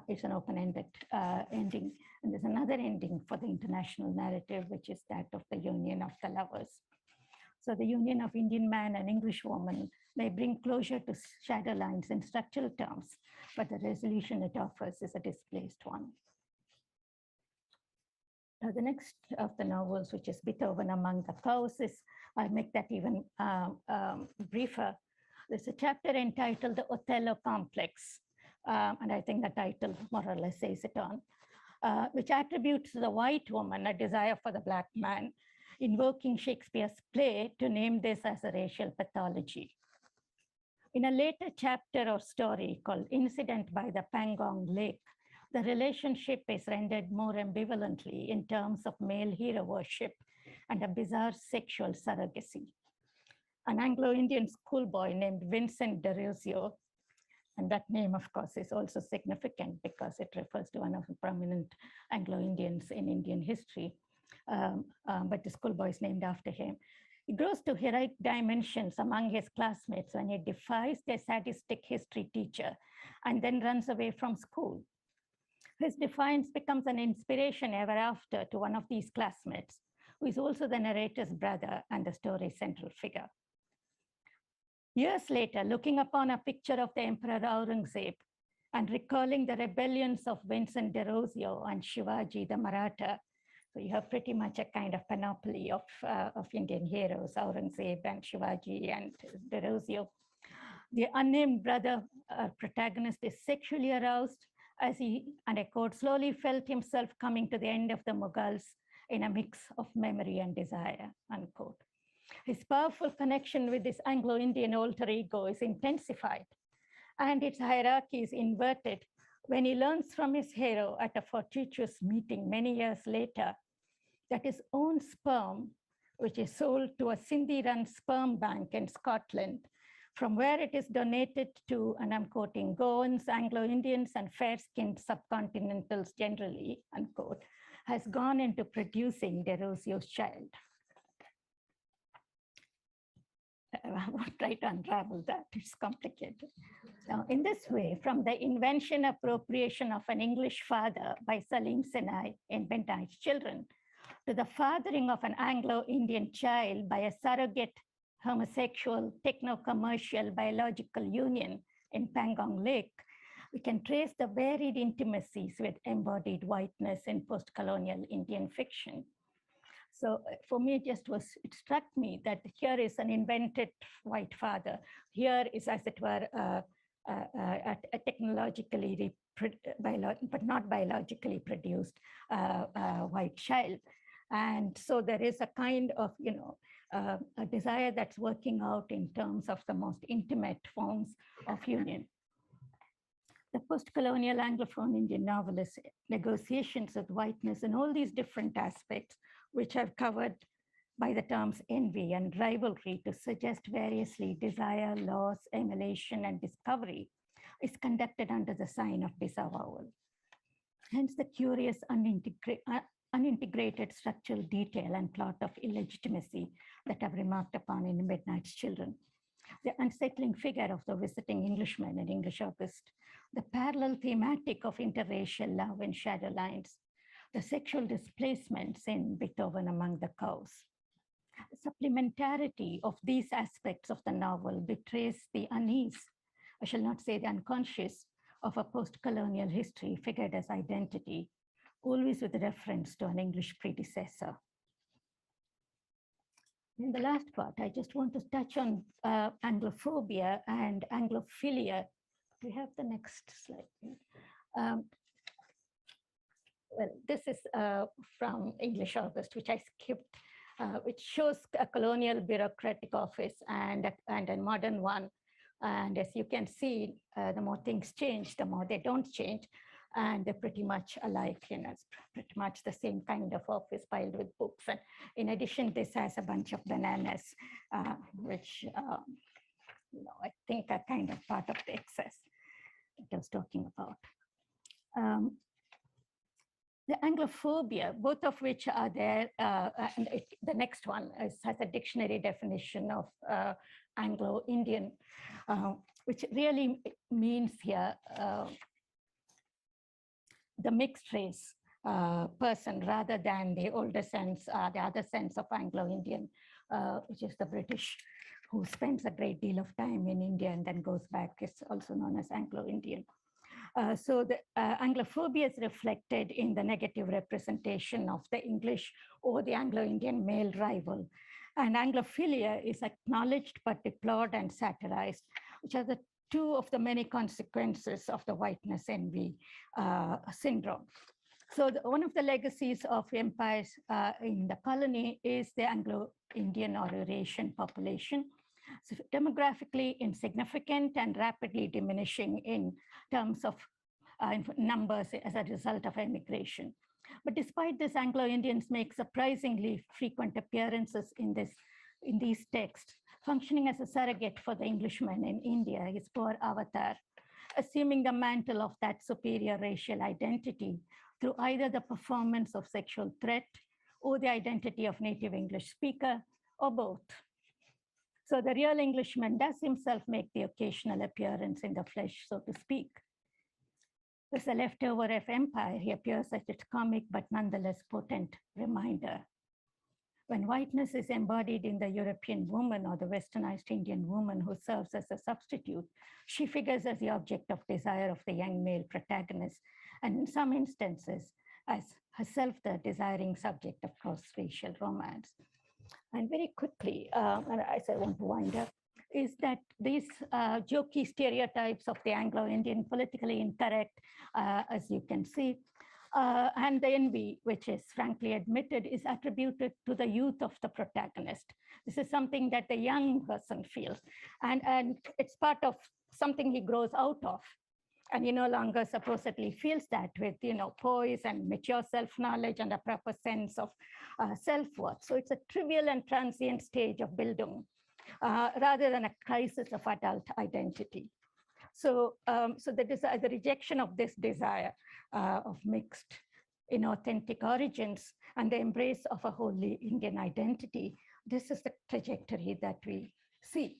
S3: It's an open-ended ending. And there's another ending for the international narrative, which is that of the union of the lovers. So the union of Indian man and English woman may bring closure to shadow lines in structural terms, but the resolution it offers is a displaced one. The next of the novels, which is Beethoven Among the Cows, I'll make that even briefer. There's a chapter entitled The Othello Complex, and I think the title more or less says it on, which attributes to the white woman a desire for the black man, invoking Shakespeare's play to name this as a racial pathology. In a later chapter or story called Incident by the Pangong Lake, the relationship is rendered more ambivalently in terms of male hero worship and a bizarre sexual surrogacy. An Anglo-Indian schoolboy named Vincent Derozio, and that name, of course, is also significant because it refers to one of the prominent Anglo-Indians in Indian history, but the schoolboy is named after him. He grows to heroic dimensions among his classmates when he defies their sadistic history teacher and then runs away from school. His defiance becomes an inspiration ever after to one of these classmates, who is also the narrator's brother and the story's central figure. Years later, looking upon a picture of the Emperor Aurangzeb and recalling the rebellions of Vincent Derozio and Shivaji the Maratha, so you have pretty much a kind of panoply of Indian heroes, Aurangzeb and Shivaji and Derozio. The unnamed brother protagonist is sexually aroused as he, and I quote, slowly felt himself coming to the end of the Mughals in a mix of memory and desire, unquote. His powerful connection with this Anglo-Indian alter ego is intensified, and its hierarchy is inverted when he learns from his hero at a fortuitous meeting many years later that his own sperm, which is sold to a Sindhi-run sperm bank in Scotland, from where it is donated to, and I'm quoting, Goans, Anglo-Indians, and fair-skinned subcontinentals generally, unquote, has gone into producing Derozio's child. I won't try to unravel that, it's complicated. Now, in this way, from the invention appropriation of an English father by Salim Sinai in Midnight's Children, to the fathering of an Anglo-Indian child by a surrogate homosexual, techno-commercial biological union in Pangong Lake, we can trace the varied intimacies with embodied whiteness in post-colonial Indian fiction. So for me, it struck me that here is an invented white father. Here is, as it were, a technologically, but not biologically produced white child. And so there is a kind of, a desire that's working out in terms of the most intimate forms of union. The post-colonial Anglophone Indian novelist negotiations with whiteness in all these different aspects, which I've covered by the terms envy and rivalry to suggest variously desire, loss, emulation, and discovery, is conducted under the sign of disavowal. Hence the curious unintegrated structural detail and plot of illegitimacy that I've remarked upon in Midnight's Children. The unsettling figure of the visiting Englishman in English August, the parallel thematic of interracial love in Shadow Lines, the sexual displacements in Beethoven Among the Cows. The supplementarity of these aspects of the novel betrays the unease, I shall not say the unconscious, of a post-colonial history figured as identity, always with reference to an English predecessor. In the last part, I just want to touch on Anglophobia and Anglophilia. Do we have the next slide? Well, this is from English August, which I skipped, which shows a colonial bureaucratic office and a modern one. And as you can see, the more things change, the more they don't change. And they're pretty much alike, it's pretty much the same kind of office piled with books. And in addition, this has a bunch of bananas, which, I think are kind of part of the excess that I was talking about. the Anglophobia, both of which are there, and the next one has a dictionary definition of Anglo-Indian, which really means here the mixed race person rather than the older sense, the other sense of Anglo-Indian, which is the British, who spends a great deal of time in India and then goes back, is also known as Anglo-Indian. So the Anglophobia is reflected in the negative representation of the English or the Anglo-Indian male rival. And Anglophilia is acknowledged but deplored and satirized, which are the two of the many consequences of the whiteness envy syndrome. So one of the legacies of empires in the colony is the Anglo-Indian or Eurasian population. So demographically insignificant and rapidly diminishing in terms of numbers as a result of immigration. But despite this, Anglo-Indians make surprisingly frequent appearances in these texts, functioning as a surrogate for the Englishman in India, his poor avatar, assuming the mantle of that superior racial identity through either the performance of sexual threat or the identity of native English speaker, or both. So the real Englishman does himself make the occasional appearance in the flesh, so to speak. As a leftover of empire, he appears as its comic but nonetheless potent reminder. When whiteness is embodied in the European woman or the westernized Indian woman who serves as a substitute, she figures as the object of desire of the young male protagonist, and in some instances, as herself the desiring subject of cross-racial romance. And very quickly, and as I want to wind up, is that these jokey stereotypes of the Anglo-Indian, politically incorrect, as you can see, and the envy, which is frankly admitted, is attributed to the youth of the protagonist. This is something that the young person feels, and it's part of something he grows out of. And he no longer supposedly feels that with, poise and mature self-knowledge and a proper sense of self-worth. So it's a trivial and transient stage of Bildung, rather than a crisis of adult identity. So, the rejection of this desire of mixed, inauthentic origins and the embrace of a wholly Indian identity, this is the trajectory that we see.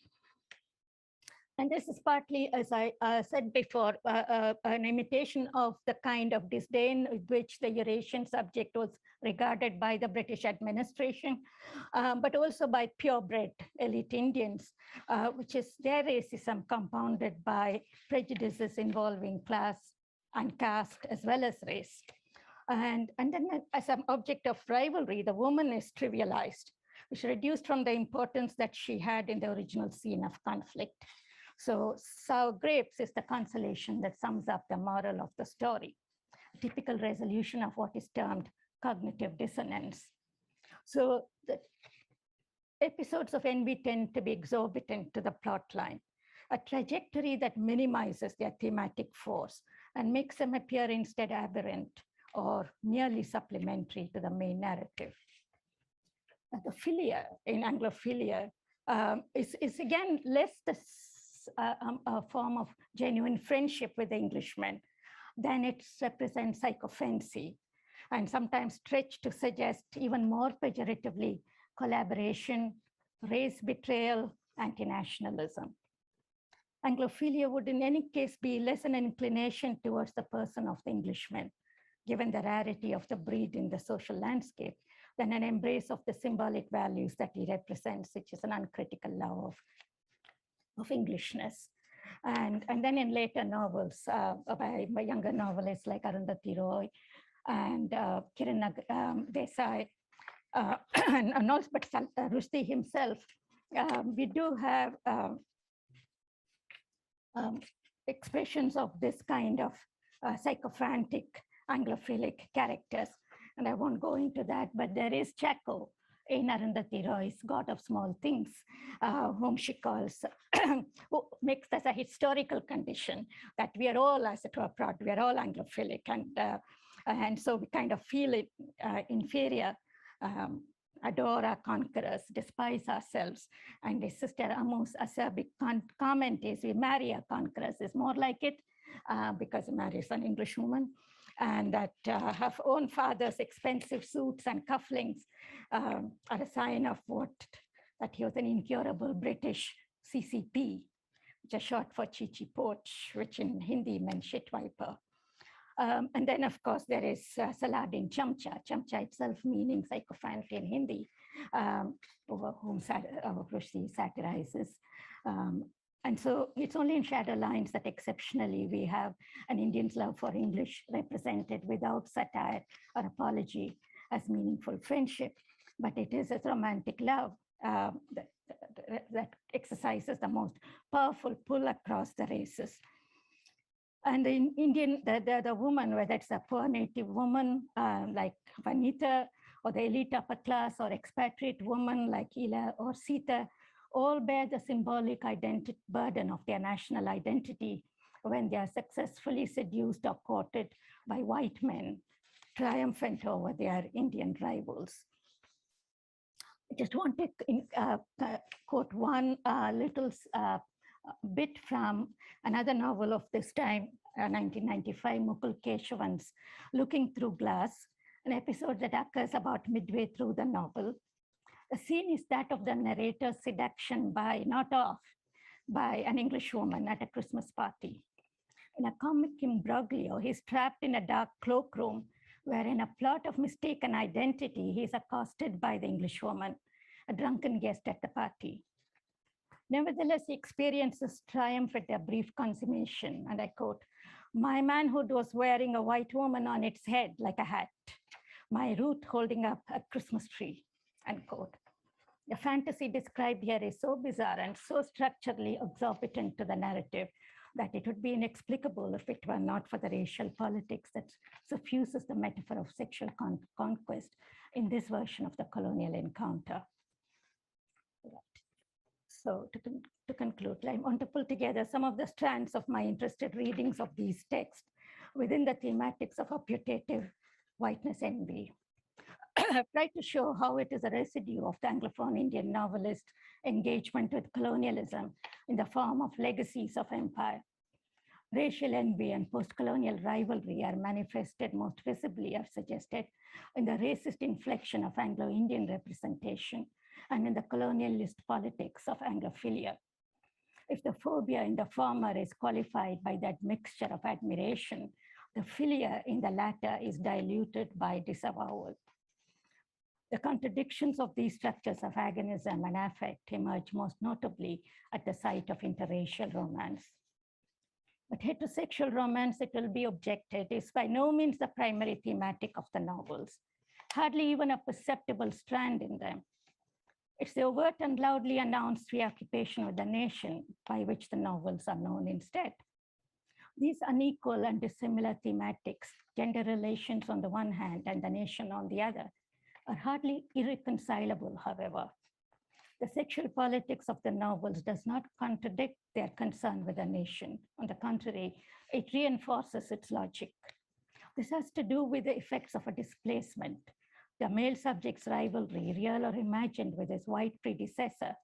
S3: And this is partly, as I said before, an imitation of the kind of disdain with which the Eurasian subject was regarded by the British administration, but also by purebred elite Indians, which is their racism compounded by prejudices involving class and caste, as well as race. And then as an object of rivalry, the woman is trivialized, which is reduced from the importance that she had in the original scene of conflict. So sour grapes is the consolation that sums up the moral of the story, a typical resolution of what is termed cognitive dissonance. So the episodes of envy tend to be exorbitant to the plot line, a trajectory that minimizes their thematic force and makes them appear instead aberrant or merely supplementary to the main narrative. The philia in Anglophilia is again less a form of genuine friendship with the Englishman than it represents sycophancy, and sometimes stretched to suggest even more pejoratively collaboration, race betrayal, anti-nationalism. Anglophilia would in any case be less an inclination towards the person of the Englishman, given the rarity of the breed in the social landscape, than an embrace of the symbolic values that he represents, which is an uncritical love of Englishness. And then in later novels by younger novelists like Arundhati Roy and Kiran Desai, and also but Rushdie himself, we do have expressions of this kind of sycophantic Anglophilic characters. And I won't go into that, but there is Chaco in Arundhati Roy's God of Small Things, whom she calls, who makes this a historical condition that we are all, as it were, proud, we are all Anglophilic, and so we kind of feel it inferior, adore our conquerors, despise ourselves. And the Sister Amu's acerbic comment is, we marry our conquerors, is more like it, because he marries an English woman. and that her own father's expensive suits and cufflinks are a sign of that he was an incurable British CCP, which is short for Chichi Poch, which in Hindi meant shit viper. And then, of course, there is Saladin Chamcha, Chamcha itself meaning sycophant in Hindi, over whom Rushdie satirizes. And so it's only in Shadow Lines that exceptionally we have an Indian's love for English represented without satire or apology as meaningful friendship, but it is a romantic love that exercises the most powerful pull across the races. And in Indian, the woman, whether it's a poor native woman like Vanita, or the elite upper class or expatriate woman like Ila or Sita, all bear the symbolic burden of their national identity when they are successfully seduced or courted by white men, triumphant over their Indian rivals. I just want to quote one little bit from another novel of this time, 1995, Mukul Keshavan's Looking Through Glass, an episode that occurs about midway through the novel. The scene is that of the narrator's seduction by an English woman at a Christmas party. In a comic imbroglio, he's trapped in a dark cloakroom where in a plot of mistaken identity, he's accosted by the English woman, a drunken guest at the party. Nevertheless, he experiences triumph at their brief consummation, and I quote, "My manhood was wearing a white woman on its head like a hat, my root holding up a Christmas tree," unquote. The fantasy described here is so bizarre and so structurally exorbitant to the narrative that it would be inexplicable if it were not for the racial politics that suffuses the metaphor of sexual conquest in this version of the colonial encounter. So to conclude, I want to pull together some of the strands of my interested readings of these texts within the thematics of a putative whiteness envy. I've tried to show how it is a residue of the Anglophone Indian novelist engagement with colonialism in the form of legacies of empire. Racial envy and post-colonial rivalry are manifested most visibly, I've suggested, in the racist inflection of Anglo-Indian representation and in the colonialist politics of Anglophilia. If the phobia in the former is qualified by that mixture of admiration, the philia in the latter is diluted by disavowal. The contradictions of these structures of agonism and affect emerge most notably at the site of interracial romance. But heterosexual romance, it will be objected, is by no means the primary thematic of the novels, hardly even a perceptible strand in them. It's the overt and loudly announced preoccupation with the nation by which the novels are known instead. These unequal and dissimilar thematics, gender relations on the one hand and the nation on the other, are hardly irreconcilable, however. The sexual politics of the novels does not contradict their concern with the nation. On the contrary, it reinforces its logic. This has to do with the effects of a displacement. The male subject's rivalry, real or imagined with his white predecessor,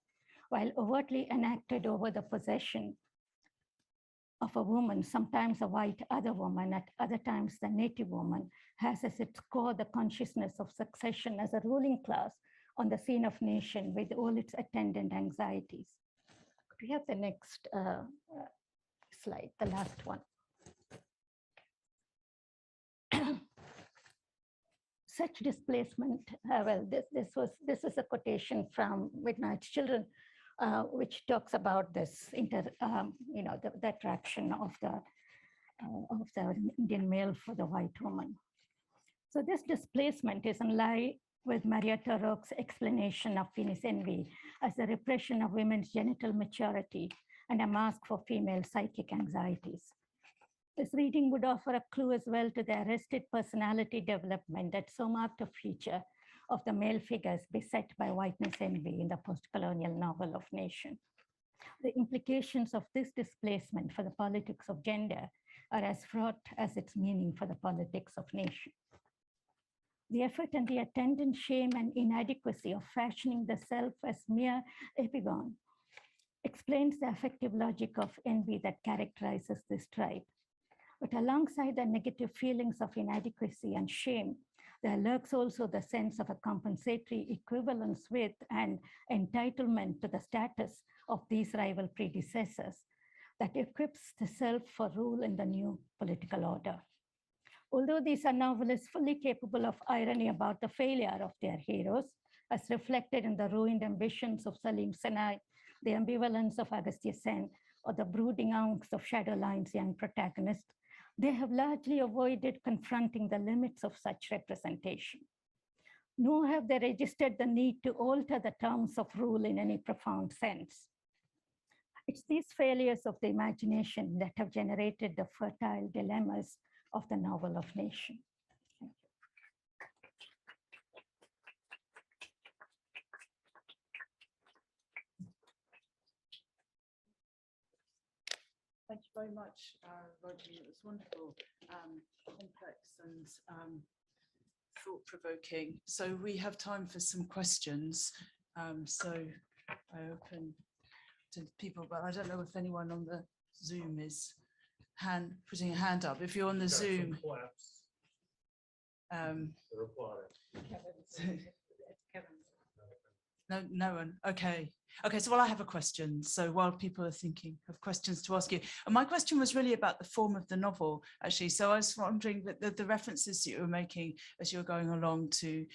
S3: while overtly enacted over the possession of a woman, sometimes a white other woman, at other times the native woman, has as its core the consciousness of succession as a ruling class on the scene of nation with all its attendant anxieties. Could we have the next slide, the last one? Such displacement, this is a quotation from Midnight's Children, which talks about this the attraction of the Indian male for the white woman. So this displacement is in line with Marietta Rourke's explanation of penis envy as the repression of women's genital maturity and a mask for female psychic anxieties. This reading would offer a clue as well to the arrested personality development that so marked a feature of the male figures beset by whiteness envy in the post-colonial novel of Nation. The implications of this displacement for the politics of gender are as fraught as its meaning for the politics of nation. The effort and the attendant shame and inadequacy of fashioning the self as mere epigon explains the affective logic of envy that characterizes this tribe. But alongside the negative feelings of inadequacy and shame, there lurks also the sense of a compensatory equivalence with and entitlement to the status of these rival predecessors that equips the self for rule in the new political order. Although these are novelists fully capable of irony about the failure of their heroes, as reflected in the ruined ambitions of Salim Sinai, the ambivalence of Agastya Sen, or the brooding angst of Shadowline's young protagonist, they have largely avoided confronting the limits of such representation. Nor have they registered the need to alter the terms of rule in any profound sense. It's these failures of the imagination that have generated the fertile dilemmas of the novel of nation. Thank you.
S1: Thank you very much, Roger. It was wonderful, complex and thought-provoking. So we have time for some questions. So I open to people, but I don't know if anyone on the Zoom is putting a hand up. If you're on the Zoom. No one. Okay. So well, I have a question. So while people are thinking of questions to ask you, and my question was really about the form of the novel, actually. So I was wondering that the references that you were making as you're going along to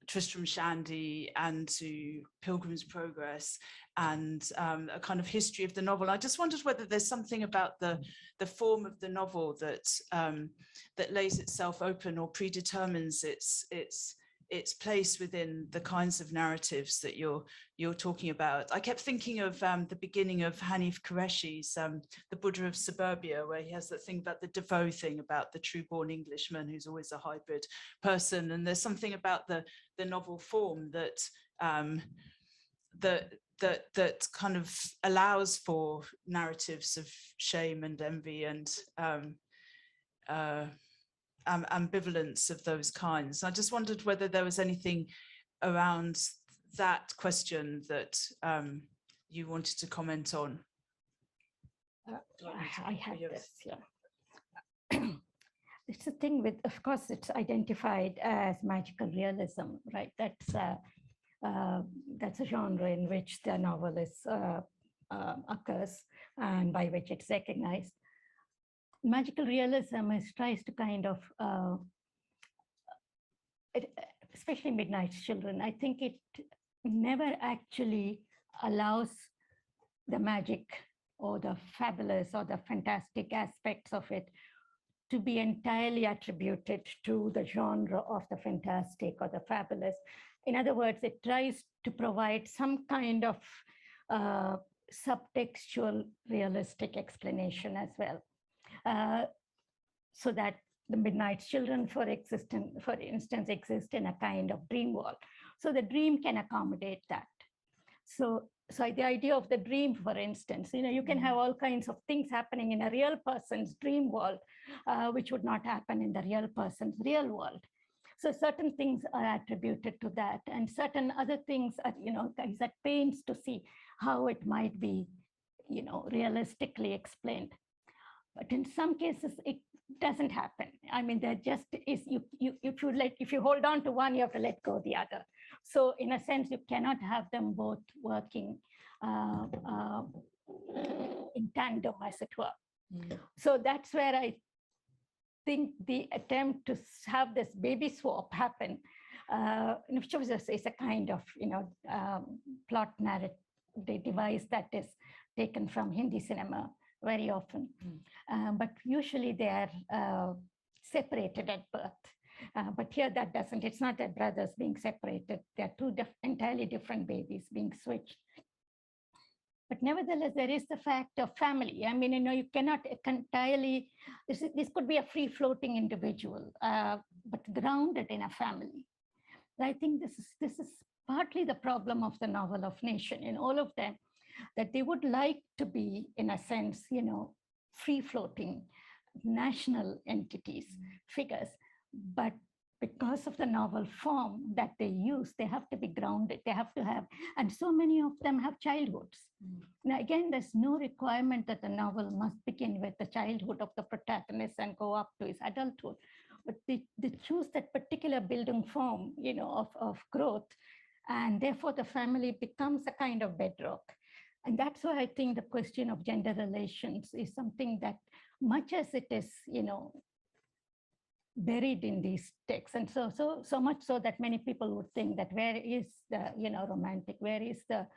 S1: Tristram Shandy and to Pilgrim's Progress and a kind of history of the novel. I just wondered whether there's something about the form of the novel that that lays itself open or predetermines its place within the kinds of narratives that you're talking about. I kept thinking of the beginning of Hanif Qureshi's The Buddha of Suburbia, where he has that thing about the Defoe thing about the true-born Englishman who's always a hybrid person. And there's something about the novel form that that kind of allows for narratives of shame and envy and ambivalence of those kinds. I just wondered whether there was anything around that question that you wanted to comment on.
S3: I have this, yeah. It's a thing with, of course, it's identified as magical realism, right? That's a genre in which the novel occurs and by which it's recognized. Magical realism tries to kind of, especially Midnight's Children, I think it never actually allows the magic or the fabulous or the fantastic aspects of it to be entirely attributed to the genre of the fantastic or the fabulous. In other words, it tries to provide some kind of subtextual realistic explanation as well. So that the Midnight's Children, for instance, exist in a kind of dream world. So the dream can accommodate that. So the idea of the dream, for instance, you can have all kinds of things happening in a real person's dream world, which would not happen in the real person's real world. So certain things are attributed to that, and certain other things are, is at pains to see how it might be, realistically explained. But in some cases, it doesn't happen. I mean, there just is, if you hold on to one, you have to let go of the other. So in a sense, you cannot have them both working in tandem, as it were. So that's where I think the attempt to have this baby swap happen, which is a kind of, plot narrative device that is taken from Hindi cinema very often. But usually they are separated at birth. But here that doesn't, it's not that brothers being separated. They're two entirely different babies being switched. But nevertheless, there is the fact of family. I mean, you cannot entirely, this could be a free-floating individual, but grounded in a family. I think this is partly the problem of the novel of nation in all of them, that they would like to be, in a sense, free-floating national entities, figures, but because of the novel form that they use, they have to be grounded, they have to have, and so many of them have childhoods. Now, again, there's no requirement that the novel must begin with the childhood of the protagonist and go up to his adulthood, but they choose that particular building form, of growth, and therefore the family becomes a kind of bedrock. And that's why I think the question of gender relations is something that, much as it is, buried in these texts, and so much so that many people would think that where is the romantic, where is the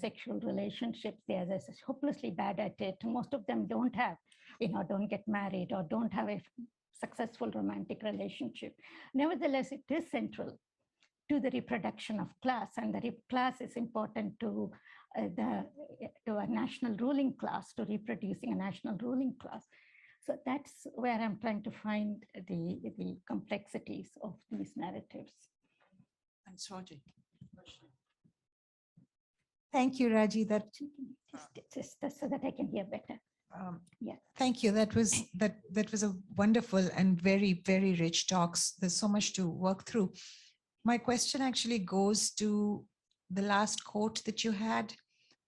S3: sexual relationships? They're hopelessly bad at it. Most of them don't get married or don't have a successful romantic relationship. Nevertheless, it is central to the reproduction of class, and the class is important to a national ruling class, to reproducing a national ruling class. So that's where I'm trying to find the complexities of these narratives.
S1: Thanks, Raji.
S2: Thank you, Raji.
S3: Just so that I can hear better. Yeah.
S2: Thank you. That was a wonderful and very, very rich talks. There's so much to work through. My question actually goes to the last quote that you had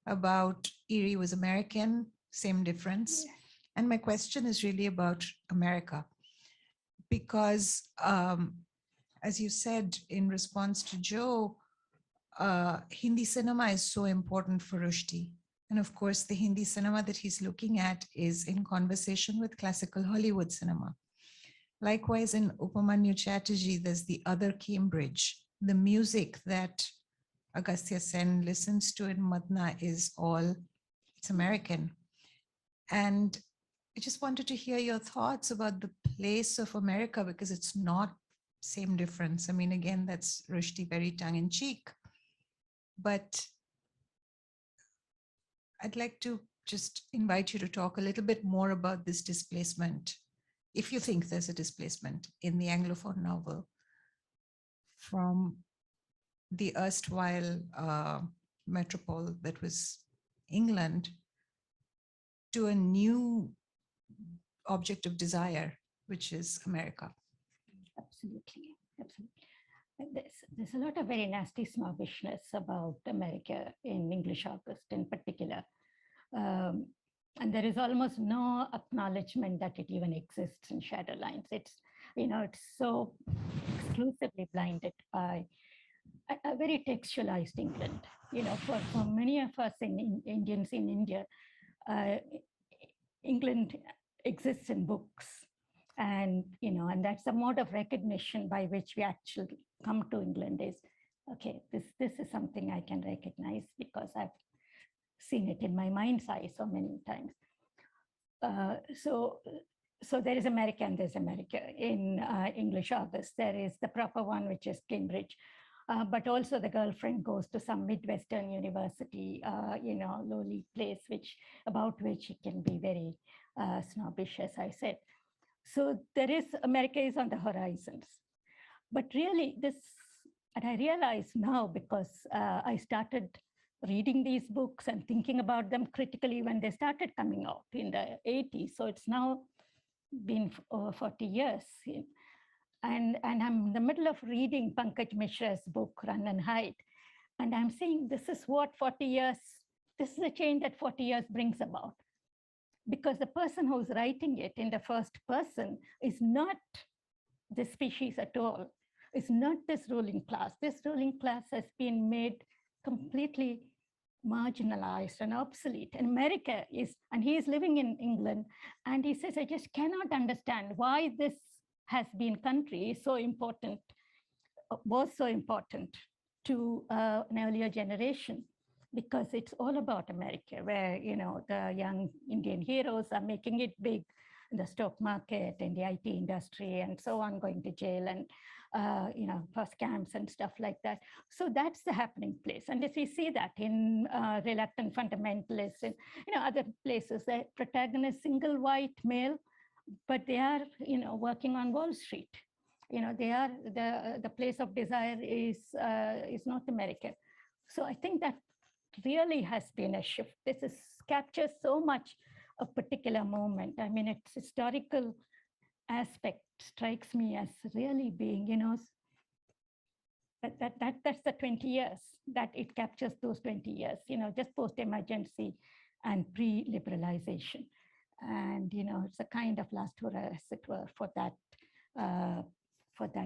S2: about Erie was American, same difference.
S3: Yeah.
S2: And my question is really about America, because as you said in response to Joe, Hindi cinema is so important for Rushdie. And of course, the Hindi cinema that he's looking at is in conversation with classical Hollywood cinema. Likewise, in Upamanyu Chatterjee, there's the other Cambridge. The music that Agastya Sen listens to in Madna it's American. And I just wanted to hear your thoughts about the place of America, because it's not same difference. I mean, again, that's Rushdie very tongue-in-cheek. But I'd like to just invite you to talk a little bit more about this displacement, if you think there's a displacement in the Anglophone novel from the erstwhile metropole that was England to a new object of desire, which is America.
S3: Absolutely, absolutely. There's a lot of very nasty snobbishness about America in English August in particular. And there is almost no acknowledgement that it even exists in Shadowlines. It's so exclusively blinded by a very textualized England. For many of us Indians in India, England exists in books, and that's a mode of recognition by which we actually come to England. Is okay, this is something I can recognize because I've seen it in my mind's eye so many times. So there is America and there's America. In English August, there is the proper one, which is Cambridge. But also the girlfriend goes to some Midwestern university, lowly place, about which it can be very snobbish, as I said. So America is on the horizons. But really and I realize now, because I started reading these books and thinking about them critically when they started coming out in the 80s. So it's now been over 40 years. And I'm in the middle of reading Pankaj Mishra's book, Run and Hide. And I'm saying, this is a change that 40 years brings about. Because the person who's writing it in the first person is not the species at all. It's not this ruling class. This ruling class has been made completely marginalized and obsolete. And America and he is living in England, and he says, I just cannot understand why this has been country is so important, was so important to an earlier generation, because it's all about America, where the young Indian heroes are making it big in the stock market, in the IT industry, and so on, going to jail and for scams and stuff like that. So that's the happening place, and if we see that in Reluctant Fundamentalists and other places, the protagonist, single white male, but they are working on Wall Street. They are the place of desire is North America. So I think that really has been a shift. Captures so much a particular moment. I mean, it's historical aspect strikes me as really being, that's the 20 years that it captures, those 20 years, just post-emergency and pre-liberalization. And, it's a kind of last hurrah, as it were, for that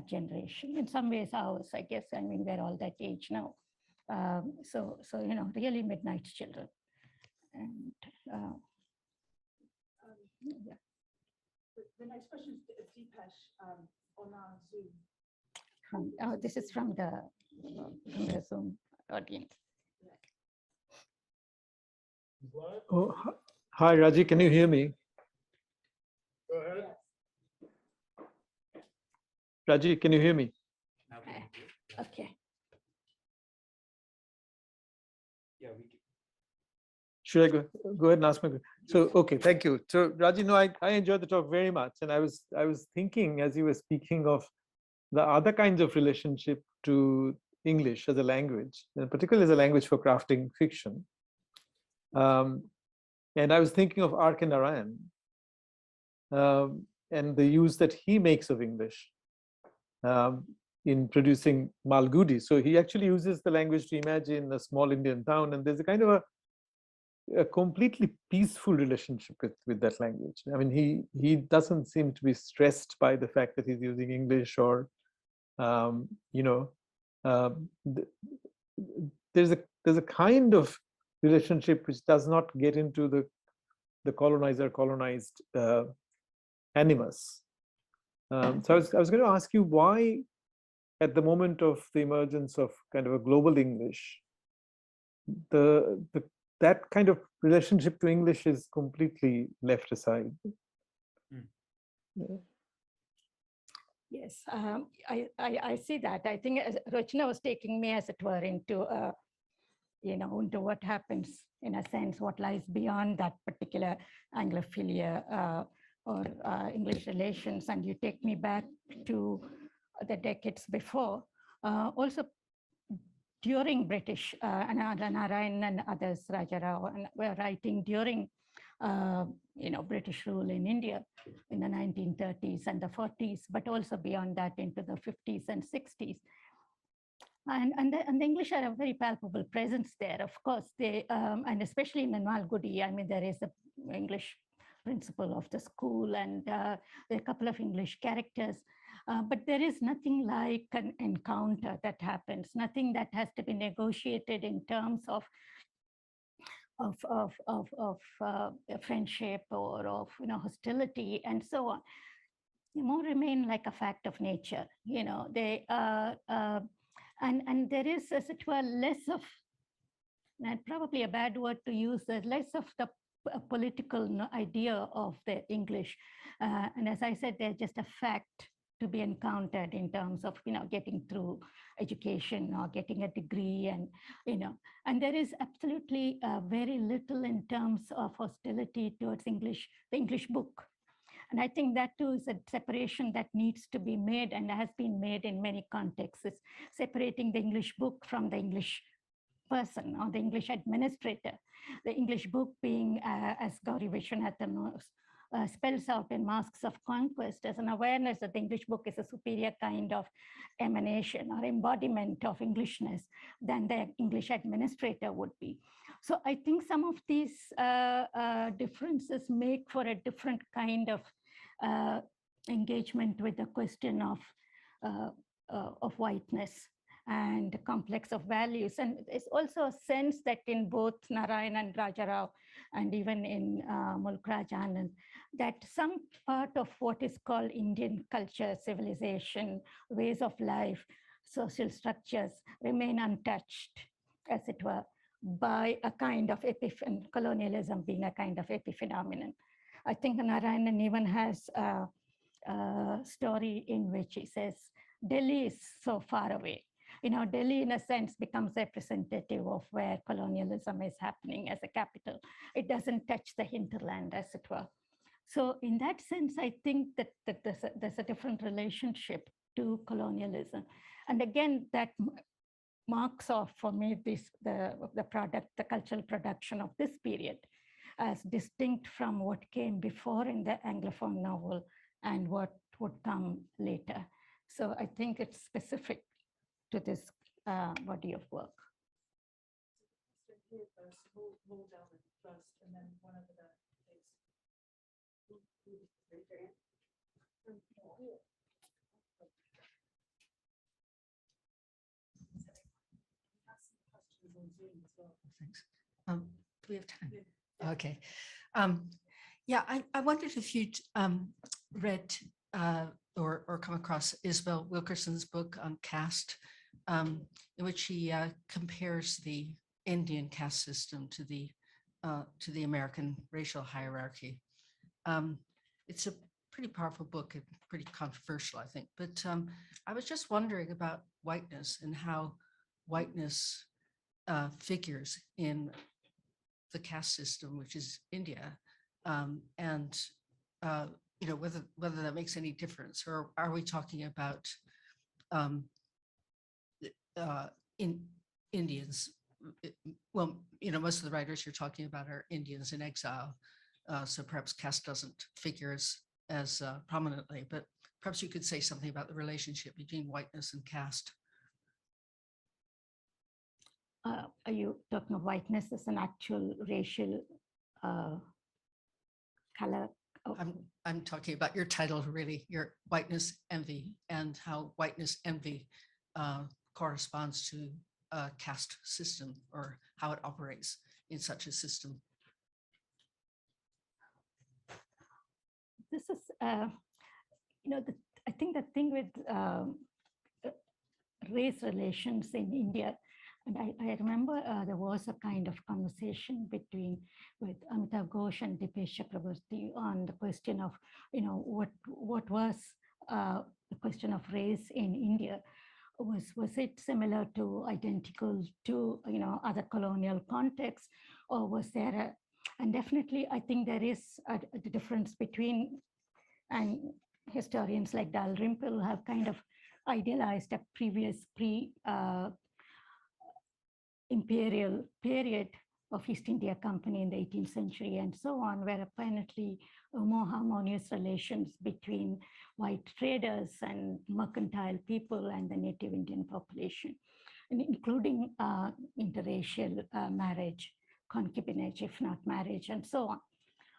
S3: generation. In some ways, ours, I guess, I mean, we're all that age now. So, really Midnight's Children. And yeah.
S1: The next question is Deepesh on our Zoom.
S3: This is from the Zoom audience.
S4: Oh, hi, Raji, can you hear me?
S5: Go ahead.
S4: Raji, can you hear me?
S3: Okay.
S5: Yeah, we can.
S4: Should I go ahead and ask my question? So, okay, thank you. So, Raji, no, I enjoyed the talk very much. And I was thinking as you were speaking of the other kinds of relationship to English as a language, and particularly as a language for crafting fiction. And I was thinking of R.K. Narayan and the use that he makes of English in producing Malgudi. So he actually uses the language to imagine a small Indian town, and there's a kind of a completely peaceful relationship with that language. I mean, he doesn't seem to be stressed by the fact that he's using English, or there's a kind of relationship which does not get into the colonizer colonized animus. So I was going to ask you why, at the moment of the emergence of kind of a global English, that kind of relationship to English is completely left aside. Yeah.
S3: Yes, I see that. I think Rachna was taking me, as it were, into into what happens, in a sense, what lies beyond that particular Anglophilia or English relations, and you take me back to the decades before. Also, during British, Narayan and others, Rajarao, were writing during British rule in India in the 1930s and the 40s, but also beyond that into the 50s and 60s. And the English are a very palpable presence there. Of course, they and especially in the Malgudi, I mean, there is the English principal of the school, and there are a couple of English characters. But there is nothing like an encounter that happens, nothing that has to be negotiated in terms of friendship or of hostility and so on. They more remain like a fact of nature. They and there is, as it were, less of, and probably a bad word to use, less of the political idea of the English. And as I said, they're just a fact to be encountered in terms of getting through education or getting a degree, and and there is absolutely very little in terms of hostility towards English, the English book. And I think that too is a separation that needs to be made and has been made in many contexts, is separating the English book from the English person or the English administrator. The English book being, as Gauri Vishwanathan spells out in Masks of Conquest, as an awareness that the English book is a superior kind of emanation or embodiment of Englishness than the English administrator would be. So I think some of these differences make for a different kind of engagement with the question of whiteness and the complex of values. And there's also a sense that in both Narayan and Rajarao, and even in Mulk Rajan, that some part of what is called Indian culture, civilization, ways of life, social structures remain untouched, as it were, by a kind of colonialism being a kind of epiphenomenon. I think Narayanan even has a story in which he says, Delhi is so far away. Delhi, in a sense, becomes representative of where colonialism is happening as a capital. It doesn't touch the hinterland, as it were. So in that sense, I think that there's a different relationship to colonialism. And again, that marks off for me the cultural production of this period as distinct from what came before in the Anglophone novel and what would come later. So I think it's specific to this body of work.
S6: Thanks. Do we have time? Okay. Yeah, I wondered if you'd read or come across Isabel Wilkerson's book on caste, in which she compares the Indian caste system to the American racial hierarchy. It's a pretty powerful book and pretty controversial, I think. But I was just wondering about whiteness and how whiteness figures in the caste system, which is India, and whether that makes any difference, or are we talking about in Indians? Well, most of the writers you're talking about are Indians in exile, so perhaps caste doesn't figure as prominently. But perhaps you could say something about the relationship between whiteness and caste.
S3: Are you talking of whiteness as an actual racial color?
S6: I'm talking about your title, really, your whiteness envy, and how whiteness envy corresponds to a caste system, or how it operates in such a system.
S3: This is, I think the thing with race relations in India, and I remember there was a kind of conversation with Amitav Ghosh and Dipesh Chakraborty on the question of, what was the question of race in India. Was it similar to, identical to, other colonial contexts, or was there and definitely I think there is a difference between, and historians like Dalrymple have kind of idealized a previous imperial period of East India Company in the 18th century and so on, where apparently more harmonious relations between white traders and mercantile people and the native Indian population, and including interracial marriage, concubinage, if not marriage, and so on.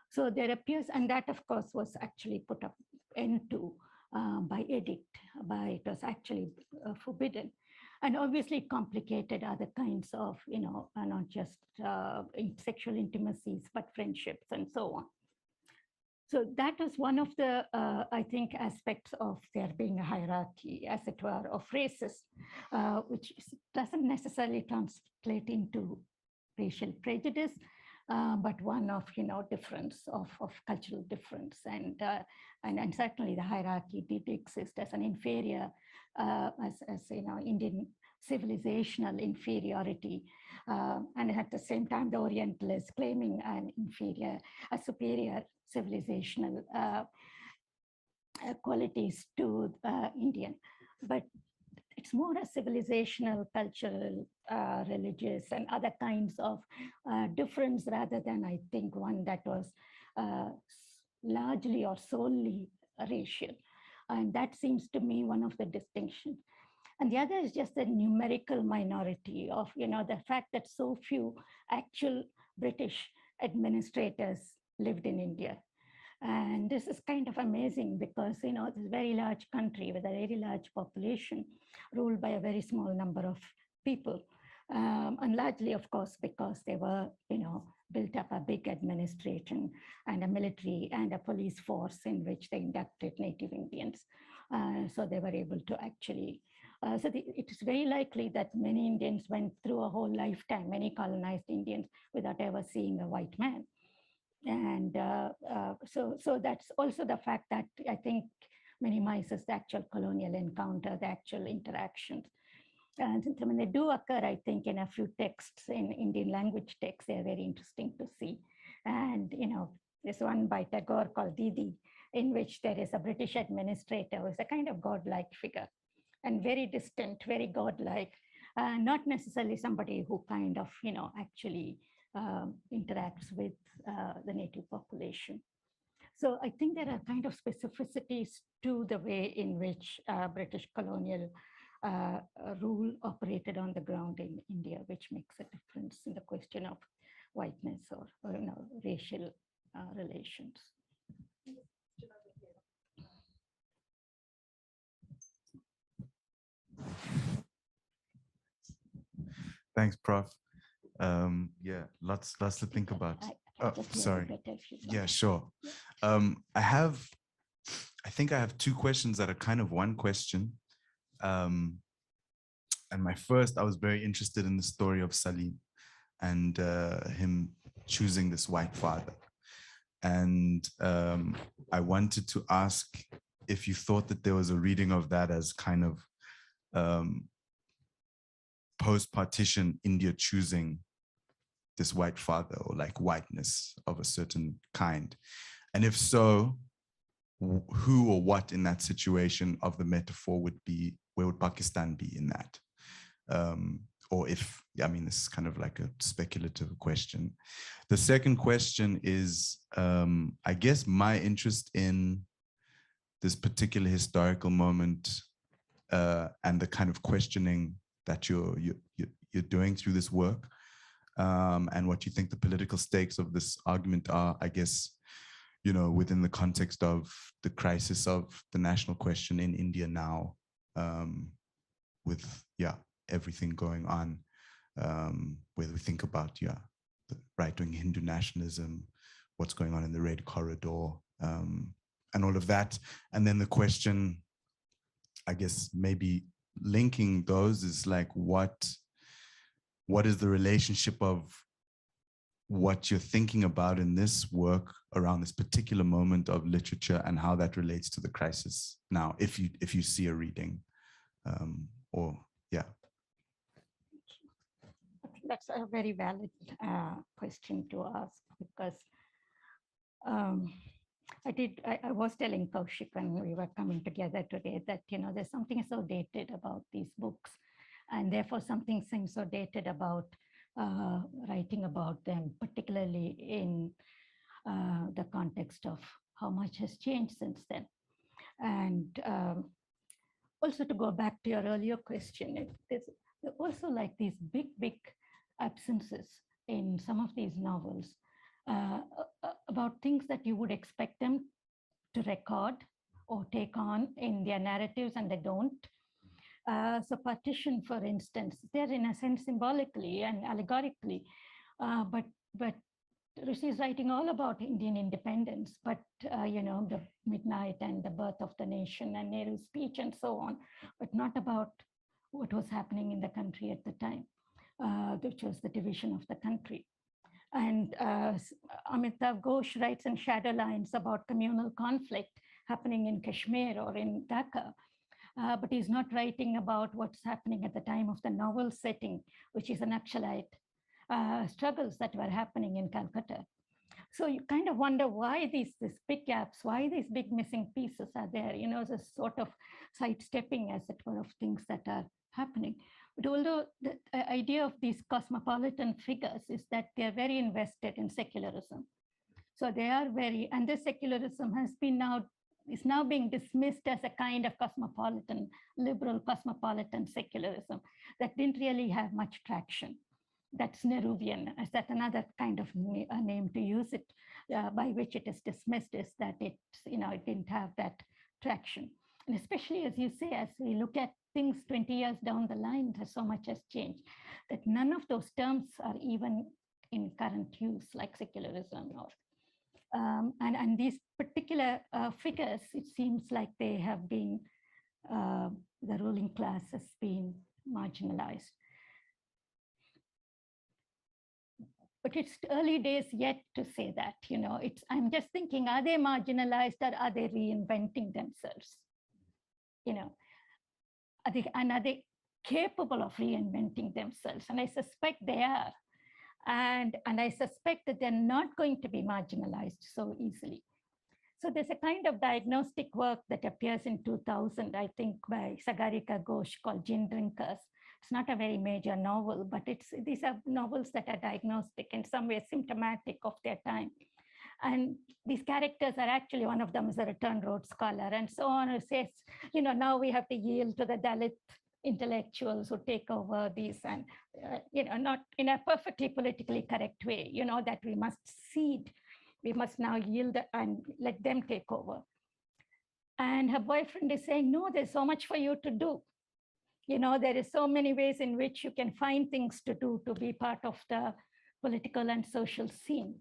S3: So there appears, and that of course was actually put up into by edict, it was actually forbidden. And obviously complicated other kinds of, not just sexual intimacies, but friendships and so on. So that was one of the, I think, aspects of there being a hierarchy, as it were, of races, which doesn't necessarily translate into racial prejudice, but one of, difference, of cultural difference. And certainly the hierarchy did exist as an inferior, as Indian civilizational inferiority. And at the same time, the Orientalists claiming a superior civilizational qualities to Indian. But it's more a civilizational, cultural, religious, and other kinds of difference, rather than, I think, one that was largely or solely racial. And that seems to me one of the distinctions. And the other is just the numerical minority of, the fact that so few actual British administrators lived in India. And this is kind of amazing because, this very large country with a very large population ruled by a very small number of people. And largely, of course, because they were, built up a big administration and a military and a police force in which they inducted native Indians. So they were able to actually, it is very likely that many Indians went through a whole lifetime, many colonized Indians, without ever seeing a white man. And so that's also the fact that I think minimizes the actual colonial encounter, the actual interactions. And when they do occur, I think, in a few texts, in Indian language texts, they're very interesting to see. And, there's one by Tagore called Didi, in which there is a British administrator who is a kind of godlike figure and very distant, very godlike, not necessarily somebody who kind of, actually interacts with the native population. So I think there are kind of specificities to the way in which British colonial rule operated on the ground in India, which makes a difference in the question of whiteness or racial relations.
S7: Thanks, Prof. Yeah, lots to think about. Oh, sorry. Yeah, sure. I think I have two questions that are kind of one question. And my first, I was very interested in the story of Salim and him choosing this white father. And I wanted to ask if you thought that there was a reading of that as kind of post-partition India choosing this white father or like whiteness of a certain kind. And if so, who or what in that situation of the metaphor would be, where would Pakistan be in that? Or if, I mean, this is kind of like a speculative question. The second question is, I guess my interest in this particular historical moment and the kind of questioning that you're doing through this work, and what you think the political stakes of this argument are, I guess, you know, within the context of the crisis of the national question in India now, with, everything going on, whether we think about, the right-wing Hindu nationalism, what's going on in the Red Corridor, and all of that. And then the question, I guess, maybe linking those is like, what is the relationship of what you're thinking about in this work around this particular moment of literature and how that relates to the crisis now, if you see a reading, or yeah.
S3: I think that's a very valid question to ask, because I was telling Kaushik when we were coming together today that, you know, there's something so dated about these books, and therefore something seems so dated about writing about them, particularly in the context of how much has changed since then. And also, to go back to your earlier question, there's also like these big absences in some of these novels about things that you would expect them to record or take on in their narratives, and they don't. So partition, for instance, they're in a sense symbolically and allegorically, but Rishi is writing all about Indian independence, but you know, the midnight and the birth of the nation and Nehru's speech and so on, but not about what was happening in the country at the time, which was the division of the country. And Amitav Ghosh writes in Shadow Lines about communal conflict happening in Kashmir or in Dhaka. But he's not writing about what's happening at the time of the novel setting, which is an Naxalite struggles that were happening in Calcutta. So you kind of wonder why these big gaps, why these big missing pieces are there, you know, this sort of sidestepping, as it were, of things that are happening. But although the idea of these cosmopolitan figures is that they're very invested in secularism. So they are very, and this secularism is now being dismissed as a kind of cosmopolitan, liberal cosmopolitan secularism that didn't really have much traction. That's Nehruvian. Is that another kind of name to use it, by which it is dismissed, is that it didn't have that traction. And especially, as you say, as we look at things 20 years down the line, so much has changed that none of those terms are even in current use, like secularism or and these particular figures, it seems like they have been, the ruling class has been marginalized. But it's early days yet to say that, you know, I'm just thinking, are they marginalized or are they reinventing themselves? You know, are they capable of reinventing themselves? And I suspect they are. And I suspect that they're not going to be marginalized so easily. So there's a kind of diagnostic work that appears in 2000, I think, by Sagarika Ghosh called Gin Drinkers. It's not a very major novel, but these are novels that are diagnostic, in some way symptomatic of their time. And these characters are actually, one of them is a return road scholar and so on, who says, now we have to yield to the Dalit intellectuals who take over these, and not in a perfectly politically correct way, that we must cede, we must now yield and let them take over. And her boyfriend is saying, no, there's so much for you to do. There is so many ways in which you can find things to do to be part of the political and social scene.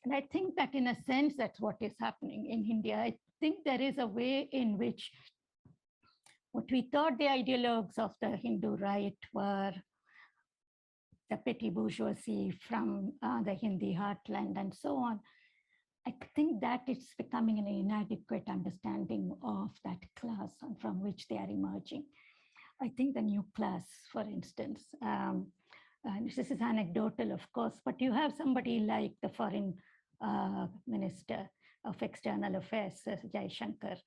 S3: And I think that in a sense, that's what is happening in India. I think there is a way in which what we thought the ideologues of the Hindu right were the petty bourgeoisie from the Hindi heartland and so on. I think that it's becoming an inadequate understanding of that class and from which they are emerging. I think the new class, for instance, and this is anecdotal, of course, but you have somebody like the foreign minister of external affairs, Jaishankar,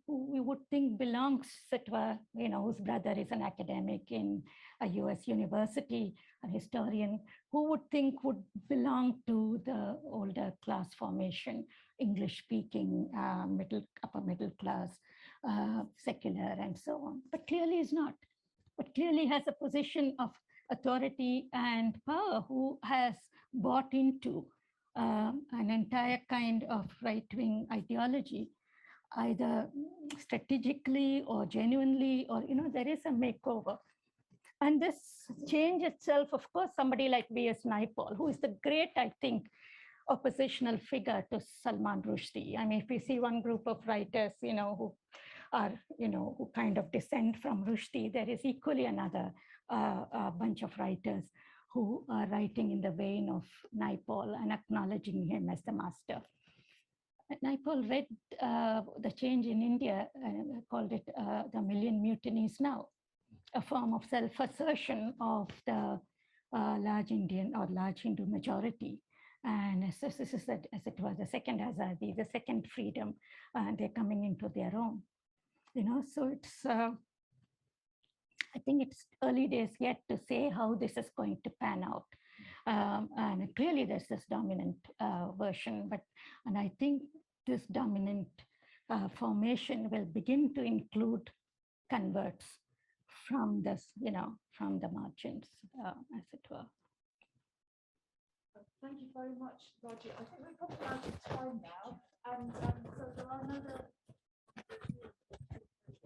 S3: who we would think belongs to whose brother is an academic in a US university, a historian, who would think would belong to the older class formation, English speaking, upper middle class, secular and so on, but clearly is not, but clearly has a position of authority and power, who has bought into an entire kind of right-wing ideology, either strategically or genuinely, or, there is a makeover. And this change itself, of course, somebody like V.S. Naipaul, who is the great, I think, oppositional figure to Salman Rushdie. I mean, if we see one group of writers, who are, who kind of descend from Rushdie, there is equally another bunch of writers who are writing in the vein of Naipaul and acknowledging him as the master. Naipaul read The Change in India and called it The Million Mutinies Now, a form of self-assertion of the large Indian or large Hindu majority. And so this is, as it was, the second Azadi, the second freedom, and they're coming into their own. So it's, I think it's early days yet to say how this is going to pan out. And clearly there's this dominant version, and I think this dominant formation will begin to include converts from this, from the margins, as it were.
S1: Thank you very much, Roger. I think we're probably out of time now, and so there are another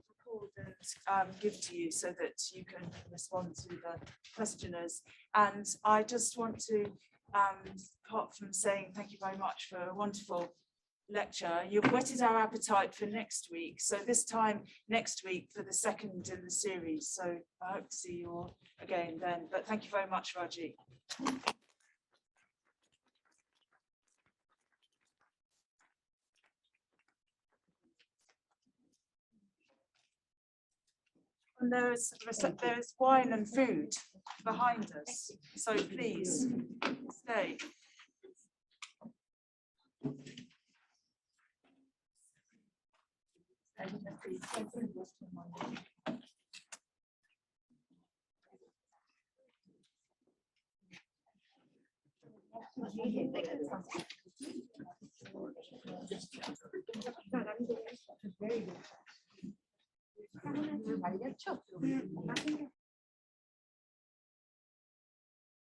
S1: recordings give to you so that you can respond to the questioners. And I just want to, apart from saying thank you very much for a wonderful lecture, you've whetted our appetite for next week. So this time next week for the second in the series. So I hope to see you all again then. But thank you very much, Raji. And there is wine and food behind us, so please stay.
S2: Very good.